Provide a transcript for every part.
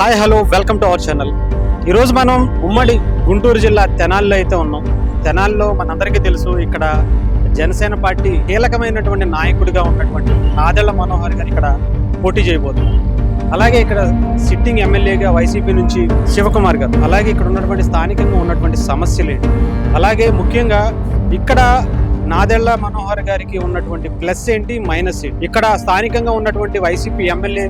Hi hello welcome to our channel. ఈరోజు మనం ఉమ్మడి గుంటూరు జిల్లా తెనాలిలో అయితే ఉన్నాం. తెనాలిలో మనందరికీ తెలుసు, ఇక్కడ జనసేన పార్టీ కీలకమైనటువంటి నాయకుడిగా ఉన్నటువంటి నాదెళ్ల మనోహర్ గారు ఇక్కడ పోటీ చేయబోతున్నారు. అలాగే ఇక్కడ సిట్టింగ్ ఎమ్మెల్యేగా వైసీపీ నుంచి శివకుమార్ గారు, అలాగే ఇక్కడ ఉన్నటువంటి స్థానికంగా ఉన్నటువంటి సమస్యలేంటి, అలాగే ముఖ్యంగా ఇక్కడ నాదెళ్ల మనోహర్ గారికి ఉన్నటువంటి ప్లస్ ఏంటి, మైనస్ ఏంటి, ఇక్కడ స్థానికంగా ఉన్నటువంటి వైసీపీ ఎమ్మెల్యే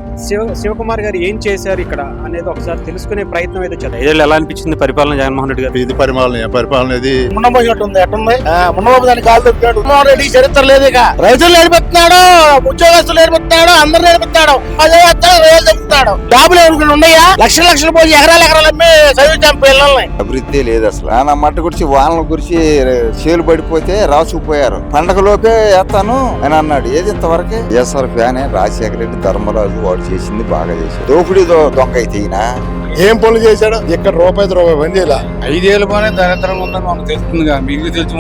శివకుమార్ గారు ఏం చేశారు ఇక్కడ అనేది ఒకసారి తెలుసుకునే ప్రయత్నం అయితే చేద్దాం. ఐదేళ్ళు ఎలా అనిపించింది పరిపాలన జగన్మోహన్ రెడ్డి గారు? ఇది పరిపాలన ఇది ముండబోయినట్టుంది. ఎట్టుంది ముండబాబు దాన్ని కాలు తొక్కాడు. జగన్మోహన్ రెడ్డి చరిత్ర లేదు. ఇక రైతులు నేర్పిస్తున్నాడు, ఉద్యోగస్తులు నేర్పిస్తున్నాడు, అందరు నేర్పిస్తున్నాడు, అదే రైలు చెప్తున్నాడు. డాబులు ఎవరికి ఉన్నాయా? లక్షలు పోయి ఎకరాలు అమ్మి చదివించాం పిల్లల్ని. అభివృద్ధి లేదు అసలు. ఆ మట్ట గురించి వానల గురించి చేలు పడిపోతే రాసుకుపోయారు. పండగ లోపే వేస్తాను అని అన్నాడు. ఏది ఇంతవరకు ఎస్ఆర్ ఫ్యాన్ రాజశేఖర రెడ్డి ధర్మరాజు వాడు చేసింది బాగా చేశాడు. దోపిడీ దొంగ అయితే ఏం పనులు చేశాడు? ఇక్కడ రూపాయి పని చేయాల. 5 ఏళ్ళ పనే దరిద్రంగా ఉందని మనకు తెలుస్తుంది. మీకు తెలుసు.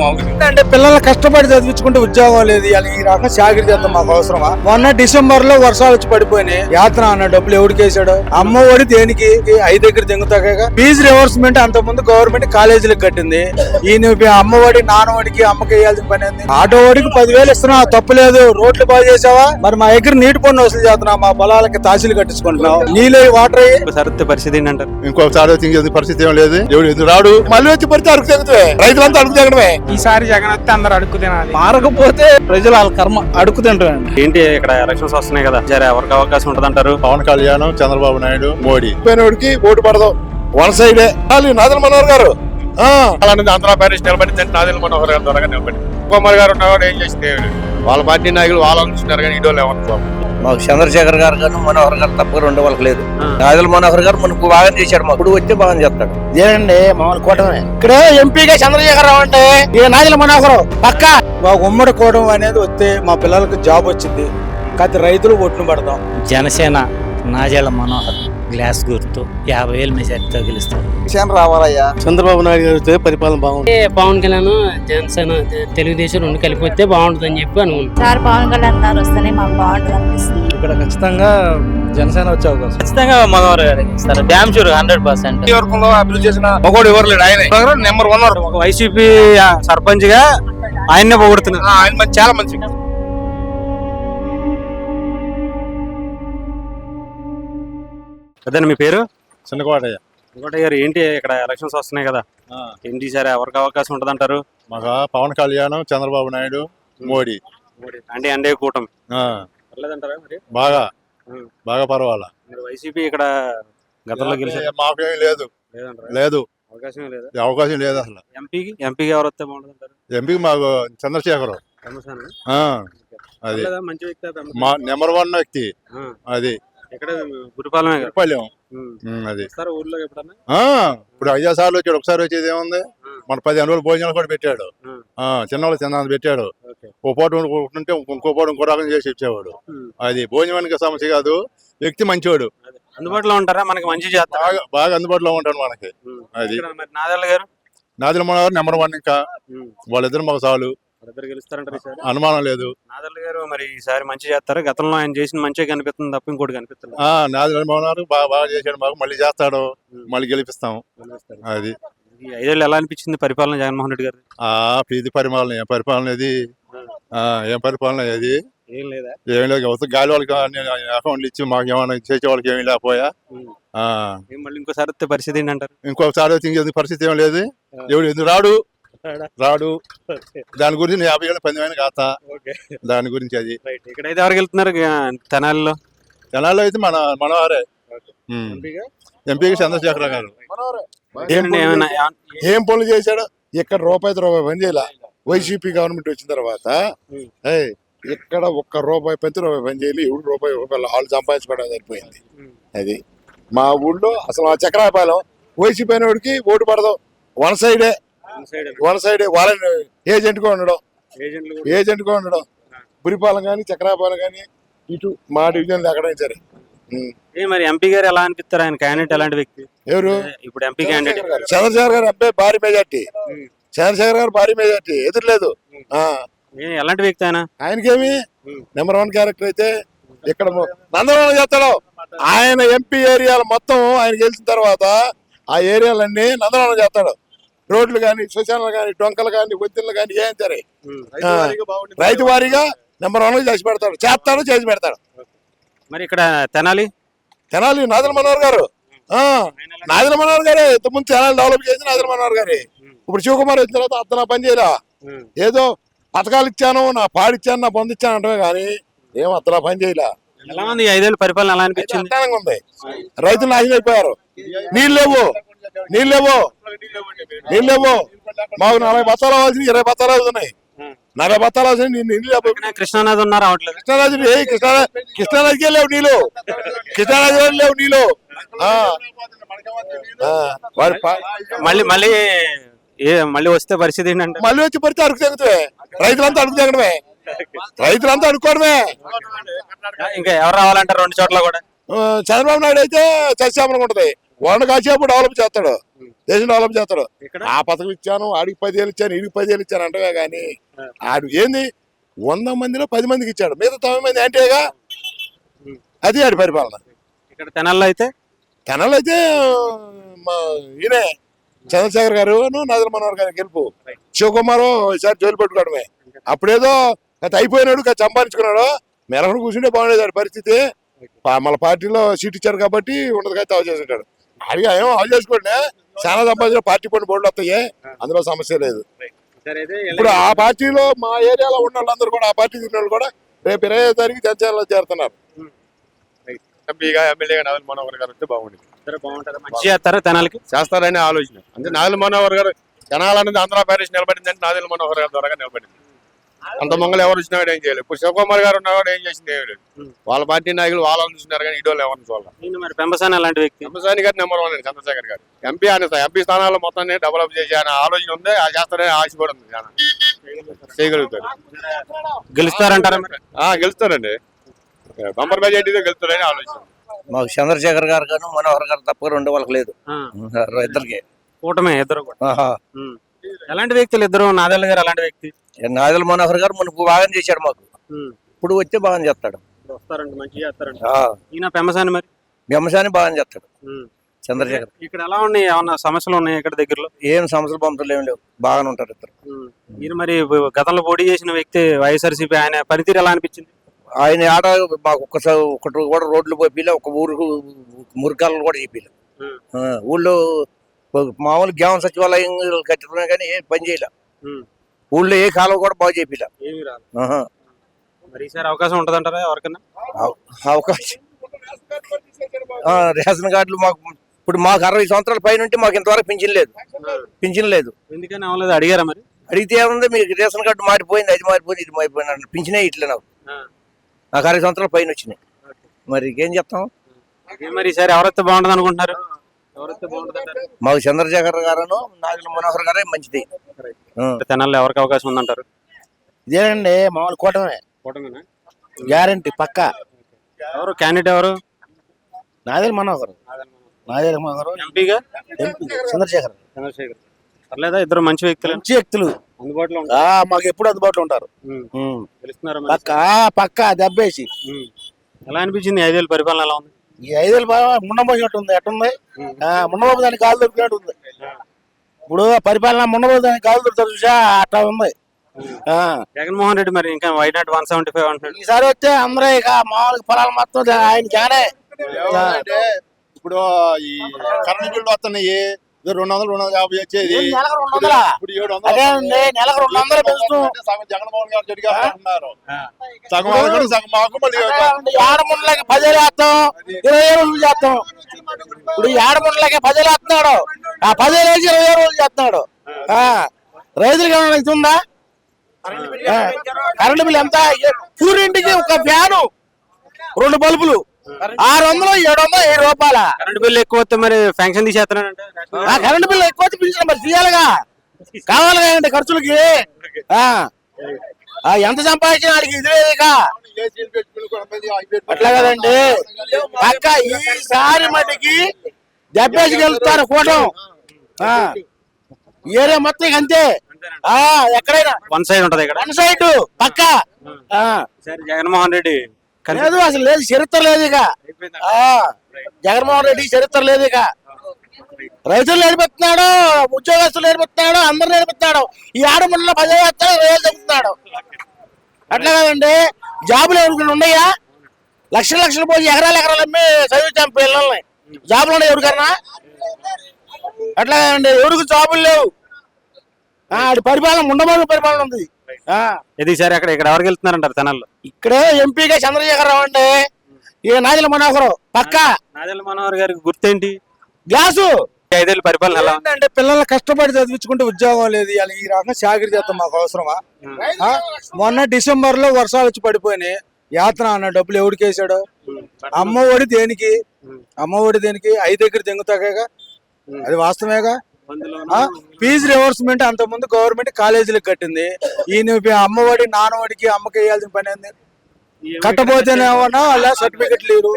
అంటే పిల్లల్ని కష్టపడి చదివించుకుంటే ఉద్యోగం లేదు. ఈ రకం చాకరీ చేద్దాం మాకు అవసరమా? మొన్న డిసెంబర్ లో వర్షాలు వచ్చి పడిపోయినాయి. యాత్ర అన్న డబ్బులు ఎవరికి వేసాడు? అమ్మ ఒడి దేనికి? 5 దగ్గర దింగుతాక ఫీజు రివర్స్మెంట్ అంత ముందు గవర్నమెంట్ కాలేజీలకు కట్టింది. ఈయన అమ్మ ఒడి నాన్నఒడికి అమ్మకి వేయాల్సిన పని ఉంది. ఆటో ఒడికి 10,000 ఇస్తున్నా, తప్పులేదు. రోడ్లు బాగా చేసావా? మరి మా దగ్గర నీటి పన్ను వసూలు చేస్తున్నావు, మా పొలాలకి తాసీలు కట్టించుకుంటున్నావు. నీళ్ళు వాటర్ పరిస్థితి ఏంటంటారు? ఇంకొకసారి తింగే పరిస్థితి ఏం లేదు. ఎవడు ఎదురు రాడు. మళ్ళీ వచ్చి పడితే అడుగు తెగుతావే. రైతులంతా అడుగు తెగడమే. ఈసారి జగన్ వస్తే అందరు అడుక్కు తినాలి. మారకపోతే ప్రజలు వాళ్ళ కర్మ అడుగు తింటారు. ఏంటి ఇక్కడ ఎలక్షన్స్ వస్తున్నాయి కదా, జర ఎవరికి అవకాశం ఉంటుంది అంటారు? పవన్ కళ్యాణ్, చంద్రబాబు నాయుడు, మోడీ పోయినోడికి ఓటు పడదాం. వన్ సైడే నాదెళ్ల మనోహర్ గారు. అలాంటి ఆంధ్రప్రదేశ్ నిలబడి నాదెళ్ల మనోహర్ గారు త్వరగా నిలబడి కుమార్ గారు ఉన్నవాడు ఏం చేస్తే వాళ్ళ పార్టీ నాయకులు వాళ్ళు అనుకుంటున్నారు, కానీ ఇడోళ్ళు ఏమనుకో. మాకు చంద్రశేఖర్ గారు కానీ మనోహర్ గారు తప్ప రెండు వాళ్ళకి లేదు. నాదెళ్ల మనోహర్ గారు మనకు బాగా చేశాడు. మా ఇప్పుడు వచ్చి బాగా చేస్తాడు. ఇదేనండి మామూలు కూటమి. ఇక్కడ ఎంపీగా చంద్రశేఖర్ రావు అంటే ఇక నాదెళ్ల మనోహర్ పక్క. మాకు ఉమ్మడి కూటమి అనేది వస్తే మా పిల్లలకు జాబ్ వచ్చింది. కాకపోతే రైతులు ఒట్టును పడతాం. జనసేన నాదెళ్ల మనోహర్ గ్లాస్ గుర్తు 50,000 మెజార్టీతో గెలుస్తారు. రావాలయ్యా. చంద్రబాబు నాయుడు గారితో పరిపాలన బాగుంది. పవన్ కళ్యాణ్ జనసేన తెలుగుదేశం రెండు కలిపితే బాగుంటుంది అని చెప్పి అనుకుంటున్నాను. సార్ పవన్ కళ్యాణ్ గారు వస్తేనే మాకు బాగుంటుంది అనిపిస్తుంది. ఇక్కడ ఖచ్చితంగా జనసేన వచ్చే అవకాశం. ఖచ్చితంగా మనోహర్ గారు గెలుస్తారు. Damn sure 100%. ఈ వర్గంలో అభివృద్ధి చేసిన మగోడు ఎవరు లేడు. ఆయన నెంబర్ 1. ఒక వైసీపీ సర్పంచ్ గా ఆయన్నే పొగుడుతున్నారు. ఆయన చాలా మంచి. అదే మీ పేరు? చిన్నకోటయ్య. ఇంకోటి గారు, ఏంటి ఇక్కడ ఎలక్షన్స్ వస్తున్నాయి కదా, ఏంటి సరే ఎవరికి అవకాశం ఉంటుంది అంటారు? మాకు పవన్ కళ్యాణ్, చంద్రబాబు నాయుడు, మోడీ అంటే అండే కూటమి అంటారా? మరి బాగా పర్వాలా. వైసీపీ ఇక్కడ గతంలో గెలిచారు. మాకేం లేదు. అవకాశం లేదు. అవకాశం లేదు అసలు. ఎంపీకి ఎవరు వస్తే బాగుంటుంది అంటారు? ఎంపీకి మాకు చంద్రశేఖర్. అది మంచి వ్యక్తి, మా నెంబర్ 1 వ్యక్తి. అది ఎక్కడ గురిపాలెం. అది ఊర్లో ఎప్పుడన్నా ఇప్పుడు 5 సార్లు వచ్చాడు. ఒకసారి వచ్చేది ఏముంది, మన 15 రోజులు భోజనాలు కూడా పెట్టాడు. చిన్నవాళ్ళు చిన్న పెట్టాడు. ఓ పూట ఉంటే ఇంకో పూట ఇంకో రకం చేసి ఇచ్చేవాడు. అది భోజనానికి సమస్య కాదు, వ్యక్తి మంచివాడు. అందుబాటులో ఉంటారా? మనకి మంచి చేస్తారు, బాగా అందుబాటులో ఉంటాడు మనకి. అది నాదెళ్ల గారు, నాదెళ్ల మనోహర్ నెంబర్ 1. ఇంకా వాళ్ళిద్దరు మాకు చాలు, అనుమానం లేదు. నాదెళ్ల గారు మరి ఈసారి మంచి చేస్తారు. గతంలో ఆయన చేసిన మంచిగా కనిపిస్తుంది తప్ప ఇంకోటి కనిపిస్తుంది. నాదెళ్ల మనోహర్ బాగా చేశాడు. మాకు మళ్ళీ చేస్తాడు, మళ్ళీ గెలిపిస్తాం. అది 5 ఏళ్ళు ఎలా అనిపించింది పరిపాలన జగన్మోహన్ రెడ్డి గారు? ఇది పరిపాలన. ఏం పరిపాలన ఇది? ఏం పరిపాలన ఇది? ఏం లేదా? ఏం లేదు. గాలి వాళ్ళకి అకౌంట్లు ఇచ్చి మాకు ఏమైనా చేసే వాళ్ళకి ఏమీ లేకపోయా. మళ్ళీ ఇంకోసారి వస్తే పరిస్థితి ఏంటంటారు? ఇంకొకసారి తింగే పరిస్థితి ఏం లేదు. ఎవడు ఎందుకు రాడు. దాని గురించి 50 ఏళ్ళ 10,000 కాస్తా దాని గురించి. అది ఇక్కడైతే ఎవరికి వెళ్తున్నారు? తెనాలిలో అయితే మనోహరే. ఎంపీకి చంద్రశేఖర్ గారు. ఏం పనులు చేశాడు? ఇక్కడ రూపాయి పని చేయాల. వైసీపీ గవర్నమెంట్ వచ్చిన తర్వాత ఇక్కడ ₹1 పెంచి పని చేయాలి. ఎవడు రూపాయి వాళ్ళు సంపాదించుకోవడం సరిపోయింది. అది మా ఊళ్ళో అసలు ఆ చక్రాపాలెం వైసీపీ అయినోడికి ఓటు పడదాం. వన్ సైడే వాళ్ళని ఏజెంట్ గా ఉండడం. బురిపాలెం కానీ చక్రాపాలెం కానీ ఇటు మా డివిజన్ ఎక్కడైనా సరే. మరి ఎంపీ గారు ఎలా అనిపిస్తారు? ఆయన క్యాండిడేట్ ఎలాంటి వ్యక్తి? ఎవరు? ఇప్పుడు ఎంపీ క్యాండిడేట్ చంద్రశేఖర్ గారు. అబ్బాయి భారీ మెజార్టీ. చంద్రశేఖర్ గారు భారీ మెజార్టీ, ఎదురులేదు. ఎలాంటి వ్యక్తి ఆయన? ఆయనకేమి నెంబర్ 1 క్యారెక్టర్ అయితే ఇక్కడ నందవరం చేస్తాడు. ఆయన ఎంపీ ఏరియాలు మొత్తం ఆయన గెలిచిన తర్వాత ఆ ఏరియాలన్నీ నందనం చేస్తాడు. రోడ్లు కానీ, శ్మశానాలు కానీ, డొంకలు కానీ, ఒత్తిళ్ళు కానీ ఏం సరే రైతు వారీగా నెంబర్ 1 చేసి పెడతాడు, చేసి పెడతాడు. మరి ఇక్కడ తెనాలి నాదెళ్ల మనోహర్ గారు, నాదెళ్ల మనోహర్ గారే ఇంతకుముందు తెనాలి డెవలప్ చేసి నాదెళ్ల మనోహర్ గారే. ఇప్పుడు శివకుమార్ వచ్చిన తర్వాత అతను పని చేయరా, ఏదో పథకాలు ఇచ్చాను, నా పాడిచ్చాను, నా పొందిచ్చాను అంటమే కానీ ఏం అతను పని చేయలే. ఎలా ఉంది 5 ఏళ్ళ పరిపాలన ఎలా అనిపించింది? అర్థంగా ఉంది. రైతులు నాశనం అయిపోయారు. నీళ్ళు లేవు. మాకు 40 బత్తాలు అవ్వాల్సింది 20 బత్తాలు అవుతున్నాయి. 40 బత్తాలు అవ్వాల్సింది నీళ్ళు లేవు. కృష్ణానది ఉన్నా రావట్లేదు. కృష్ణానదికే లేవు నీళ్ళు. కృష్ణానది లేవు నీళ్ళు. మళ్ళీ వస్తే పరిస్థితి ఏంటంటే మళ్ళీ వచ్చి పడితే అడుగు తెగుతాయి. రైతులంతా అడుక్కోవడమే. ఇంకా ఎవరు రావాలంటారు 2 చోట్ల కూడా? చంద్రబాబు నాయుడు అయితే సస్యామలంగా ఉంటది. వాళ్ళ కాసేపు డెవలప్ చేస్తాడు, దేశం డెవలప్ చేస్తాడు. ఆ పథకం ఇచ్చాను, ఆడికి 10 ఏళ్ళు ఇచ్చాను, ఈడికి 10 ఏళ్ళు ఇచ్చాను అంటవే కానీ ఆడు ఏంది 100 మందిలో 10 మందికి ఇచ్చాడు, మిగతా 90 మంది అంటేగా. అది ఆడి పరిపాలన. ఇక్కడ తెనాల్లో అయితే ఈయనే చంద్రశేఖర్ గారు, నాదెళ్ల మనోహర్ గారు గెలుపు. శివకుమారు ఈసారి జోలు పెట్టుకోవడమే. అప్పుడేదో అయిపోయినాడు, సంపాదించుకున్నాడు, మెరహను కూర్చుంటే బాగుండేది పరిస్థితి. మళ్ళీ పార్టీలో సీట్ ఇచ్చారు కాబట్టి ఉండదు అయితే అవ చేసుకుంటాడు. అడిగా ఏమో అవ చేసుకోండి, చాలా సంపాదించిన పార్టీ పని బోర్డులు వస్తాయి, అందులో సమస్య లేదు. ఇప్పుడు ఆ పార్టీలో మా ఏరియాలో ఉన్న వాళ్ళందరూ కూడా, ఆ పార్టీ తిరిగిన వాళ్ళు కూడా రేపు 20వ తారీఖు జనసేనలో చేరుతున్నారు. ఎంపీగా ఎమ్మెల్యేగా నాదెళ్ల మనోహర్ గారు వస్తే బాగుండేది. మంచి చేస్తారా తెనాలికి? చేస్తారనే ఆలోచన. అంటే నాదెళ్ల మనోహర్ గారు తెనాలనేది ఆంధ్రప్రదేశ్ నిలబడిందంటే నాదెళ్ల మనోహర్ గారి ద్వారా నిలబడింది. అంత మంగళ ఎవరు వచ్చినా ఏం చేయలేదు. ఇప్పుడు శివకుమార్ గారు ఉన్నా కూడా ఏం చేసింది ఏమి లేదు. వాళ్ళ పార్టీ నాయకులు వాళ్ళని చూస్తున్నారు కానీ ఇడోళ్ళు ఎవరిని చూడాలి. మరి పెంబసాని అలాంటి వ్యక్తి, పెంబసాని గారు నెంబర్ 1 అండి. చంద్రశేఖర్ గారు ఎంపీ ఎంపీ స్థానాల్లో మొత్తాన్ని డెవలప్ చేసే ఆలోచన ఉంది, ఆ చేస్తారనే ఆశ కూడా ఉంది. చేయగలుగుతారు. గెలుస్తారంటారా? గెలుస్తారండి, బంపర్ మెజార్టీతో గెలుస్తారని ఆలోచన. మాకు చంద్రశేఖర్ గారు కానీ మనోహర్ గారు తప్ప 2 వాళ్ళకి లేదు, ఇద్దరికి కూటమే ఇద్దరు కూడా. ఎలాంటి వ్యక్తులు ఇద్దరు? నాదెళ్ల గారు అలాంటి వ్యక్తి. నాదెళ్ల మనోహర్ గారు మనకు బాగా చేశాడు, మాకు ఇప్పుడు వచ్చే బాగా చేస్తాడు. ఈయన పెంబసాని మరి వ్యవసాయాన్ని బాగా చేస్తాడు చంద్రశేఖర్. ఇక్కడ ఎలా ఉన్నాయి? ఏమన్నా సమస్యలు ఉన్నాయి ఇక్కడ దగ్గరలో? ఏం సమస్యలు పంపులు ఏం లేవు, బాగానే ఉంటారు ఇద్దరు. ఈయన మరి గతంలో పోటీ చేసిన వ్యక్తి వైఎస్ఆర్సీపీ, ఆయన పనితీరు ఎలా అనిపించింది? ఆయన ఆట మాకు ఒకటి కూడా రోడ్లు పోయిలే, ఒక ఊరుకు మురికాలను కూడా చెప్పిలే. ఊళ్ళో మామూలు గ్రామ సచివాలయం కట్టినా కానీ ఏం పని చేయలే. ఊళ్ళో ఏ కాలం కూడా బాగా చెప్పిలే. మరి ఈసారి అవకాశం ఉంటదంటారా ఎవరికన్నా? అవకాశం రేషన్ కార్డులు మాకు 60 సంవత్సరాల పైన ఉంటే మాకు ఇంతవరకు పింఛన్ లేదు. ఎందుకని అవ్వలేదు? అడిగారా మరి? అడిగితే ఏముంది, మీకు రేషన్ కార్డు మారిపోయింది, అది మారిపోయింది, ఇది మారిపోయింది, పింఛనే ఇట్లే నాకు 60 సంవత్సరాల పైన వచ్చినాయి. మరి ఇంకేం చెప్తాం? మరి ఈసారి ఎవరైతే బాగుంటుంది అనుకుంటున్నారు? మాకు చంద్రశేఖర్ గారు, నాదెళ్ల మనోహర్ గారే మంచిది. తెనాల్లో ఎవరికి అవకాశం ఉందంటారు? ఇదేనండి మామూలు కూటమే, గ్యారంటీ పక్క. ఎవరు క్యాండిడేట్? ఎవరు? నాదెళ్ల మనోహర్. ఎంపీగా చంద్రశేఖర్. పర్లేదా? ఇద్దరు మంచి వ్యక్తులు అందుబాటులో మాకు ఎప్పుడు అందుబాటులో ఉంటారు. పక్క దెబ్బేసి. ఎలా అనిపించింది 5 ఏళ్ళ పరిపాలన? ఎలా ఉంది? ఈ 5 ఏళ్ళు బాగా ముండబోసినట్టు ఉంది. ఎట్టుంది? ముండబాబు దానికి కాలు దొరికినట్టు ఉంది. ఇప్పుడు పరిపాలన ముండబాబు దానికి కాలు దొరుకుతారు చూసా, అట్లా ఉంది. జగన్మోహన్ రెడ్డి మరి ఇంకా వైనాట్ 175 అంటున్నాడు. ఈసారి వస్తే అందరూ ఇక మామూలుగా పొలాలు మొత్తం ఆయన జానే. ఇప్పుడు ఈ కరెంట్ బిల్లు వస్తున్నాయి, 200-250 వచ్చేది నెలకు 200. అదేనండి, నెలకు 200 పెంచుతాం. జగన్మోహన్ గారు చెడిగా అంటున్నారు. సగం వాళ్ళకి సగం మాకు. మళ్ళీ ఏడముండలకి 10 ఏళ్ళు వేస్తాం, 20 రోజులు చేస్తాం. ఇప్పుడు ఏడముండలకి 10 ఏళ్ళు వేస్తున్నాడు, ఆ 10 ఏళ్ళు వేసి 20 రోజులు చేస్తున్నాడు. రైతులకి ఏమైనా ఇది ఉందా? కరెంటు బిల్లు ఎంత? పూరింటికి ఒక ఫ్యాను, 2 బల్బులు 600, 700, 7 రూపాయల. కరెంట్ బిల్లు ఎక్కువ వస్తే మరి ఫ్యాంక్షన్ తీసేస్తున్నాడంటే? కరెంటు బిల్లు ఎక్కువ వస్తే పిలిచిన మరి తీయాలిగా, కావాలి కదండి ఖర్చులకి. ఎంత సంపాదించిన వాడికి ఇది లేదు. అట్లా కదండి. పక్క ఈసారి మటుకి దెబ్బేసి గెలుస్తారు కూటం. ఏరియా మొత్తం అంతే, ఎక్కడైనా వన్ సైడ్ ఉంటది. ఇక్కడ వన్ సైడ్ పక్క. జగన్మోహన్ రెడ్డి లేదు అసలు లేదు, చరిత్ర లేదు ఇక. జగన్మోహన్ రెడ్డి చరిత్ర లేదు ఇక. రైతులు నేర్పిస్తున్నాడు, ఉద్యోగస్తులు నేర్పిస్తున్నాడు, అందరు నేర్పిస్తున్నాడు. ఈ ఆడమండలో 10,000 వేస్తాడు, 20,000 చెప్తున్నాడు. అట్లా కాదండి, జాబులు ఎవరికి ఉన్నాయా? లక్షలు పోయి ఎకరాలు అమ్మి చదివించాం పిల్లల్ని. జాబులు ఉన్నాయి ఎవరికన్నా? అట్లా కాదండి, ఎవరికి జాబులు లేవు. ఆడి పరిపాలన ఉండమని పరిపాలన ఉంది. ఇది సరే, ఇక్కడ ఎవరికి వెళ్తున్నారంటారు తెనాల్లో? ఇక్కడే ఎంపీగా చంద్రశేఖరరావు అండి, ఈ నాదిల మనోహరం పక్క నాదెళ్ల మనోహర్ గారికి గుర్తేంటి? గ్లాసు. 5 ఏళ్ళ పరిపాలన ఎలా ఉంది? ఏంటంటే పిల్లల్ని కష్టపడి చదివించుకుంటే ఉద్యోగం లేదు. ఇవాళ ఈ రకంగా చాకరీ చేస్తాం మాకు అవసరమా? మొన్న డిసెంబర్ లో వర్షాలు వచ్చి పడిపోయినాయి. యాత్ర అన్న డబ్బులు ఎవరికి వేసాడు? అమ్మ ఒడి దేనికి? 5 దగ్గర తెంగుతాగా, అది వాస్తవేగా. ఫీజు రివర్స్మెంట్ అంత ముందు గవర్నమెంట్ కాలేజీలకు కట్టింది. ఈయన అమ్మఒడి నాన్నఒడికి అమ్మకి వేయాల్సిన పని ఏంది? కట్టపోతేనేమన్నా అలా సర్టిఫికెట్ లేరు.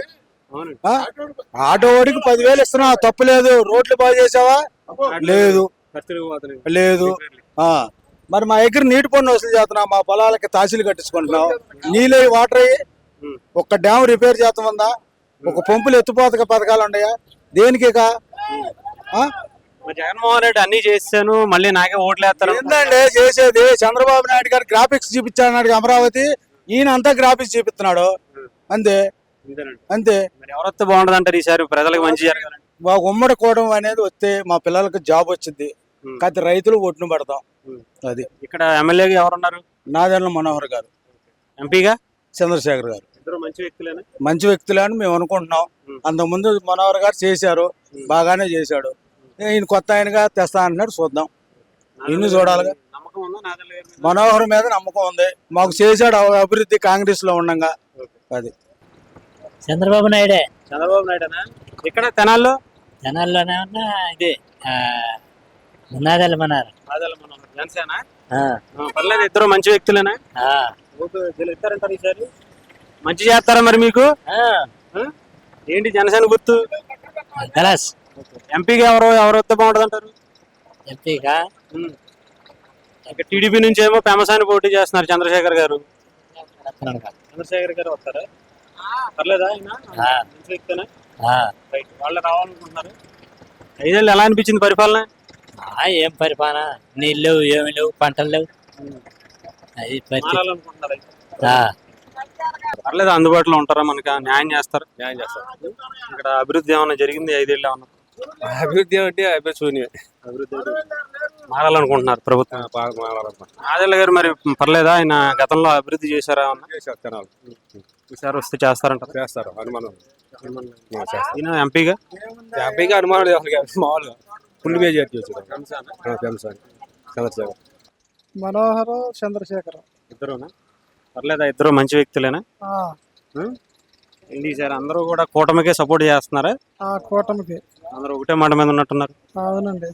ఆటో ఓడికి 10,000 ఇస్తున్నా, తప్పు లేదు. రోడ్లు బాగు చేసావా? లేదు లేదు. మరి మా దగ్గర నీటి పన్ను వసూలు చేస్తున్నాం, మా పొలాలకి తహసీలు కట్టించుకుంటున్నాం. నీళ్ళు వాటర్ అయ్యి ఒక డ్యామ్ రిపేర్ చేస్తామందా? ఒక పంపులు ఎత్తుపోత పథకాలు ఉన్నాయా? దేనికి? జగన్మోహన్ రెడ్డి అన్ని చేశాను, మళ్ళీ నాకే ఓట్లు వేస్తారు. ఏంటంటే చేసేది? చంద్రబాబు నాయుడు గారు గ్రాఫిక్స్ చూపించాడు అమరావతి, ఈయన అంతా గ్రాఫిక్స్ చూపిస్తున్నాడు. అంతే అంతే. ఎవరొస్తే బాగుంటది అంటారు ఈసారి ప్రజలకు మంచి జరగాలంటే? మాకు ఉమ్మడి కూటమి అనేది వస్తే మా పిల్లలకి జాబ్ వచ్చింది. కాకపోతే రైతులు ఒట్టును పడతాం. అది ఇక్కడ ఎమ్మెల్యేగా ఎవరున్నారు? నాదెళ్ల మనోహర్ గారు, ఎంపీగా చంద్రశేఖర్ గారు. ఇద్దరు మంచి వ్యక్తులేనా? మంచి వ్యక్తులే అని మేము అనుకుంటున్నాం. అంతకుముందు మనోహర్ గారు చేశారు, బాగానే చేశాడు. ఈయన కొత్త ఆయనగా తెస్తా అంటున్నాడు, చూద్దాం. ఇన్ని చూడాలిగా. నమ్మకం ఉందా నాదెళ్ల గారి మీద? మనోహర్ మీద నమ్మకం ఉంది మాకు. చేశాడు అభివృద్ధి కాంగ్రెస్ లో ఉండగా. అది చంద్రబాబు నాయుడే. చంద్రబాబు నాయుడేనా? ఇక్కడ తెనాల్లో? జనాల్లోనే ఉన్న ఇది నాదెళ్ల మనోహర్. నాదెళ్ల మనోహర్ జనసేన. పర్లేదు, ఇద్దరు మంచి వ్యక్తులేనా? గెలుస్తారంటారు ఈసారి? మంచి చేస్తారా మరి మీకు? ఏంటి జనసేన గుర్తు? గలాస్. ఎంపీగా ఎవరు వస్తే బాగుంటది అంటారు? ఎంపీగా ఇక టీడీపీ నుంచి ఏమో ఫేమస్ అని పోటీ చేస్తున్నారు చంద్రశేఖర్ గారు. చంద్రశేఖర్ గారు వస్తారా? పర్లేదా? మంచి వ్యక్తేనా? రైట్. వాళ్ళు రావాలనుకుంటున్నారు. 5 ఏళ్ళు ఎలా అనిపించింది పరిపాలన? ఏం పరిపాలన, నీళ్ళు లేవు, ఏమి లేవు, పంటలు లేవు. అది మారాలనుకుంటున్నారు. పర్లేదు, అందుబాటులో ఉంటారా? మనకి న్యాయం చేస్తారు? ఇక్కడ అభివృద్ధి ఏమన్నా జరిగింది 5 ఏళ్ళు ఏమన్నా? అభివృద్ధి అంటే శూన్యం. అభివృద్ధి మారాలనుకుంటున్నారు ప్రభుత్వం. నాదెళ్ల గారు మరి పర్లేదా? ఆయన గతంలో అభివృద్ధి చేశారా? ఈసారి వస్తే చేస్తారంటారు? చేస్తారు అనుమానం. ఈయన ఎంపీగా అనుమానం లేదు, మామూలుగా ఫుల్ మెజారిటీ వచ్చారు. చంద్రశేఖర్. మనోహర్ చంద్రశేఖర్ ఇద్దరునా? పర్లేదా? ఇద్దరు మంచి వ్యక్తులేనా? ఏంటి సార్, అందరూ కూడా కూటమికే సపోర్ట్ చేస్తున్నారా? కూటమికి అందరూ ఒకటే మాట మీద ఉన్నట్టున్నారు. అవునండి.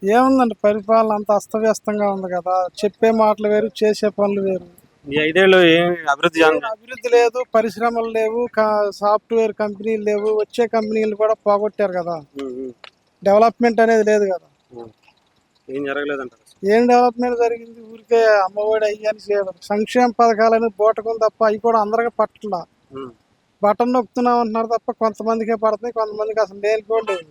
ఏముందండి, పరిపాలన అంత అస్తవ్యస్తంగా ఉంది కదా. చెప్పే మాటలు వేరు, చేసే పనులు వేరు. ఈ 5 ఏళ్ళు ఏం అభివృద్ధి లేదు, పరిశ్రమలు లేవు, సాఫ్ట్వేర్ కంపెనీలు లేవు. వచ్చే కంపెనీలు కూడా పోగొట్టారు కదా. డెవలప్మెంట్ అనేది లేదు కదా. ఏం జరగలేదంటారు? ఏం డెవలప్మెంట్ జరిగింది? ఊరికే అమ్మఒడి అయ్యని సంక్షేమ పథకాలని బోటకం తప్ప అవి కూడా అందరికీ పట్టట్లా. బటన్ నొక్కుతున్నాం అంటున్నారు తప్ప కొంతమందికే పడుతుంది, కొంతమందికి అసలు లేని కూడా లేదు.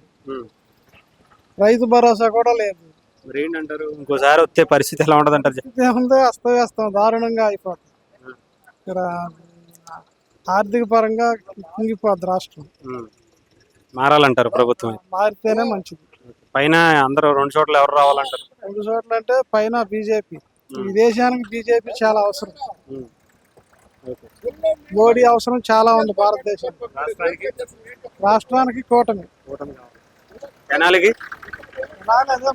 రైతు భరోసా కూడా లేదు. మరి ఏంటంటారు, ఇంకోసారి వచ్చే పరిస్థితి ఎలా ఉండదు అంటారు? ఏముందో అస్తవ్యస్తం, దారుణంగా అయిపోతుంది. ఇక్కడ ఆర్థిక పరంగా కుంగిపోద్ది రాష్ట్రం. మారాలంటారు ప్రభుత్వం? మారితేనే మంచిది. పైన అందరూ 2 చోట్ల ఎవరు రావాలంటారు? 2 చోట్ల అంటే పైన బీజేపీ. ఈ దేశానికి బీజేపీ చాలా అవసరం. మోడీ అవసరం చాలా ఉంది భారతదేశం. రాష్ట్రానికి కూటమి. జనాలకి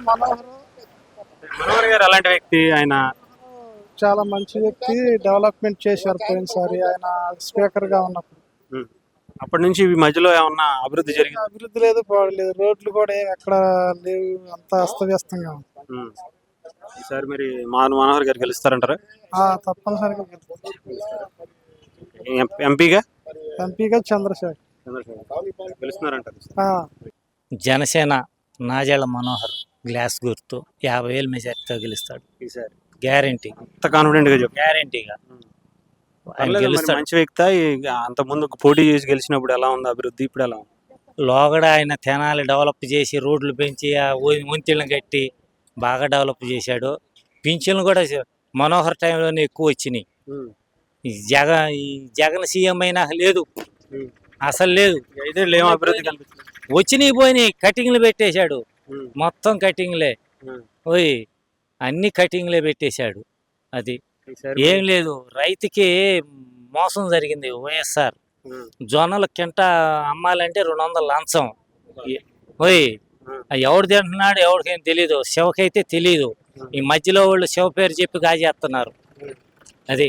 మనోహర్ గారు అలాంటి వ్యక్తి. ఆయన చాలా మంచి వ్యక్తి, డెవలప్మెంట్ చేశారు పోయినసారి ఆయన స్పీకర్ గా ఉన్నప్పుడు. అప్పటి నుంచి ఈ మధ్యలో ఏమన్నా అభివృద్ధి జరిగింది? అభివృద్ధి లేదు, బాగలేదు. రోడ్లు కూడా ఎక్కడ లేవు, అంత అస్తవ్యస్తంగా ఉంది. ఈసారి మరి మనోహర్ గారు గెలుస్తారంటారా? తప్పనిసరిగా ఎంపీగా చంద్రశేఖర్ గెలుస్తున్నారంటారు. జనసేన నాదెళ్ల మనోహర్ గ్లాస్ గుర్తు 50,000 మెజార్టీతో గెలుస్తాడు ఈసారి. గ్యారంటీ. కాన్ఫిడెంట్ గా చెప్పు. గ్యారంటీగా ఆయన పర్లేదు, మరి గెలుస్తాడు. మంచి వ్యక్తి. అంత ముందు పోటీ చేసి గెలిచినప్పుడు ఎలా ఉంది అభివృద్ధి, ఇప్పుడు ఎలా ఉంది? లోగడ ఆయన తెనాలి డెవలప్ చేసి రోడ్లు పెంచి ఆ వంతెనలు కట్టి బాగా డెవలప్ చేశాడు. పింఛన్లు కూడా మనోహర్ టైంలోనే ఎక్కువ వచ్చినాయి. ఈ జగన్ సీఎం అయినా లేదు, అసలు లేదు. ఈ 5 ఏళ్ళు ఏం అభివృద్ధి కనిపిస్తుంది? వచ్చినాయి పోయినాయి, కటింగ్లు పెట్టేశాడు. మొత్తం కటింగ్లే, ఉమ్. ఓయ్ అన్ని కటింగ్లే పెట్టేశాడు. అది ఈసారి ఏం లేదు. రైతుకి మోసం జరిగింది. వైఎస్ఆర్ జొన్నల కింట అమ్మాలంటే 200 లంచం. ఓయ్ ఎవడు తింటున్నాడు ఎవరికేం తెలీదు, శివకైతే తెలీదు. ఈ మధ్యలో వాళ్ళు శివ పేరు చెప్పి కాజేస్తున్నారు. అది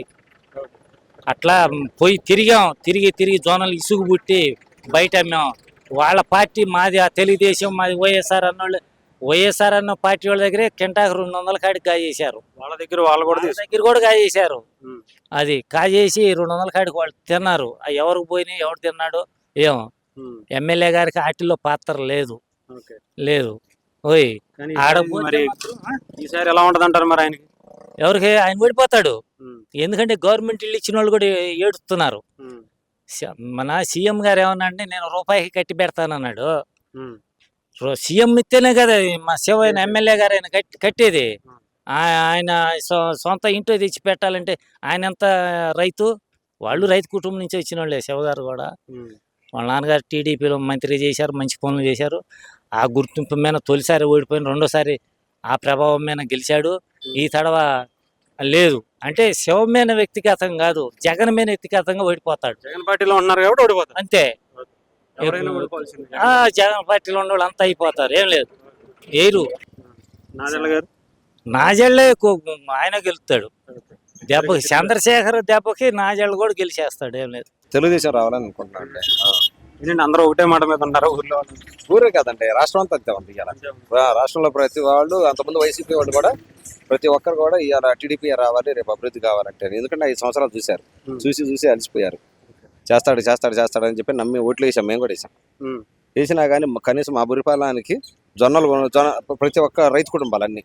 అట్లా పోయి తిరిగి జొన్నలు ఇసుగు పుట్టి బయట అమ్మాం. వాళ్ళ పార్టీ మాది ఆ తెలుగుదేశం, మాది వైఎస్ఆర్ అన్నోళ్ళు. వైఎస్ఆర్ అన్న పార్టీ వాళ్ళ దగ్గరే కింటాకు 200 కాడికి కాజేశారు. వాళ్ళ దగ్గర వాళ్ళు కూడా దగ్గర కూడా కాజేశారు. ఉమ్. అది కాజేసి 200 కాడికి వాళ్ళు తిన్నారు. ఎవరికి పోయినాయి, ఎవరు తిన్నాడు ఏమో. ఎమ్మెల్యే గారికి ఆటిల్లో పాత్ర లేదు. ఓకే. లేదు. ఓయ్ కానీ ఆడ ఈసారి పోతే మరి మాత్రం, ఈసారి ఎలా ఉంటది అంటారు మరి ఆయనకి? ఎవరికి ఆయన ఓడిపోతాడు. ఎందుకంటే గవర్నమెంట్ ఇల్లు ఇచ్చిన వాళ్ళు కూడా ఏడుస్తున్నారు. మన సీఎం గారు ఏమన్నా అంటే నేను రూపాయికి కట్టి పెడతానన్నాడు. సీఎం ఇస్తేనే కదా మా శివైన ఎమ్మెల్యే గారు ఆయన కట్టేది. ఆయన సొంత ఇంట్లో తెచ్చి పెట్టాలంటే ఆయన ఎంత రైతు, వాళ్ళు రైతు కుటుంబం నుంచి వచ్చిన వాళ్ళే. శివ గారు కూడా వాళ్ళ నాన్నగారు టీడీపీలో మంత్రి చేశారు, మంచి పనులు చేశారు. ఆ గుర్తింపు మీద తొలిసారి ఓడిపోయిన, రెండోసారి ఆ ప్రభావం మీద గెలిచాడు. ఈ తడవ లేదు. అంటే శివ మీద వ్యక్తిగతం కాదు, జగన్ మీద వ్యక్తిగతంగా ఓడిపోతాడు. జగన్ పార్టీలో ఉన్నారు కాబట్టి ఓడిపోతారు. అంతే. ఎవరైనా ఓడిపోవాల్సిందే. జగన్ పార్టీలో ఉన్న వాళ్ళు అంతా అయిపోతారు. ఏం లేదు, ఏరు నాదెళ్ల గారు నాజళ్ళే ఆయన గెలుస్తాడు. దెబ్బకి చంద్రశేఖర్ దెబ్బకి నాజళ్ళు కూడా గెలిచేస్తాడు. ఏం లేదు. తెలుగుదేశం రావాలని అనుకుంటున్నా అండి. ఏంటంటే అందరూ ఒకటే మాట మీద ఉన్నారు ఊర్లో వాళ్ళు. ఊరే కాదండి, రాష్ట్రం అంతా అంతే ఉంది ఇవాళ. రాష్ట్రంలో ప్రతి వాళ్ళు, అంతకుముందు వైసీపీ వాళ్ళు కూడా ప్రతి ఒక్కరు కూడా ఇవాళ టీడీపీ రావాలి, రేపు అభివృద్ధి కావాలంటే. ఎందుకంటే 5 సంవత్సరాలు చూశారు, చూసి అలసిపోయారు. చేస్తాడు అని చెప్పి నమ్మి ఓట్లు వేసాం, మేము కూడా వేసాం. వేసినా కానీ కనీసం మా బురిపాలనానికి జొన్న ప్రతి ఒక్క రైతు కుటుంబాలన్నీ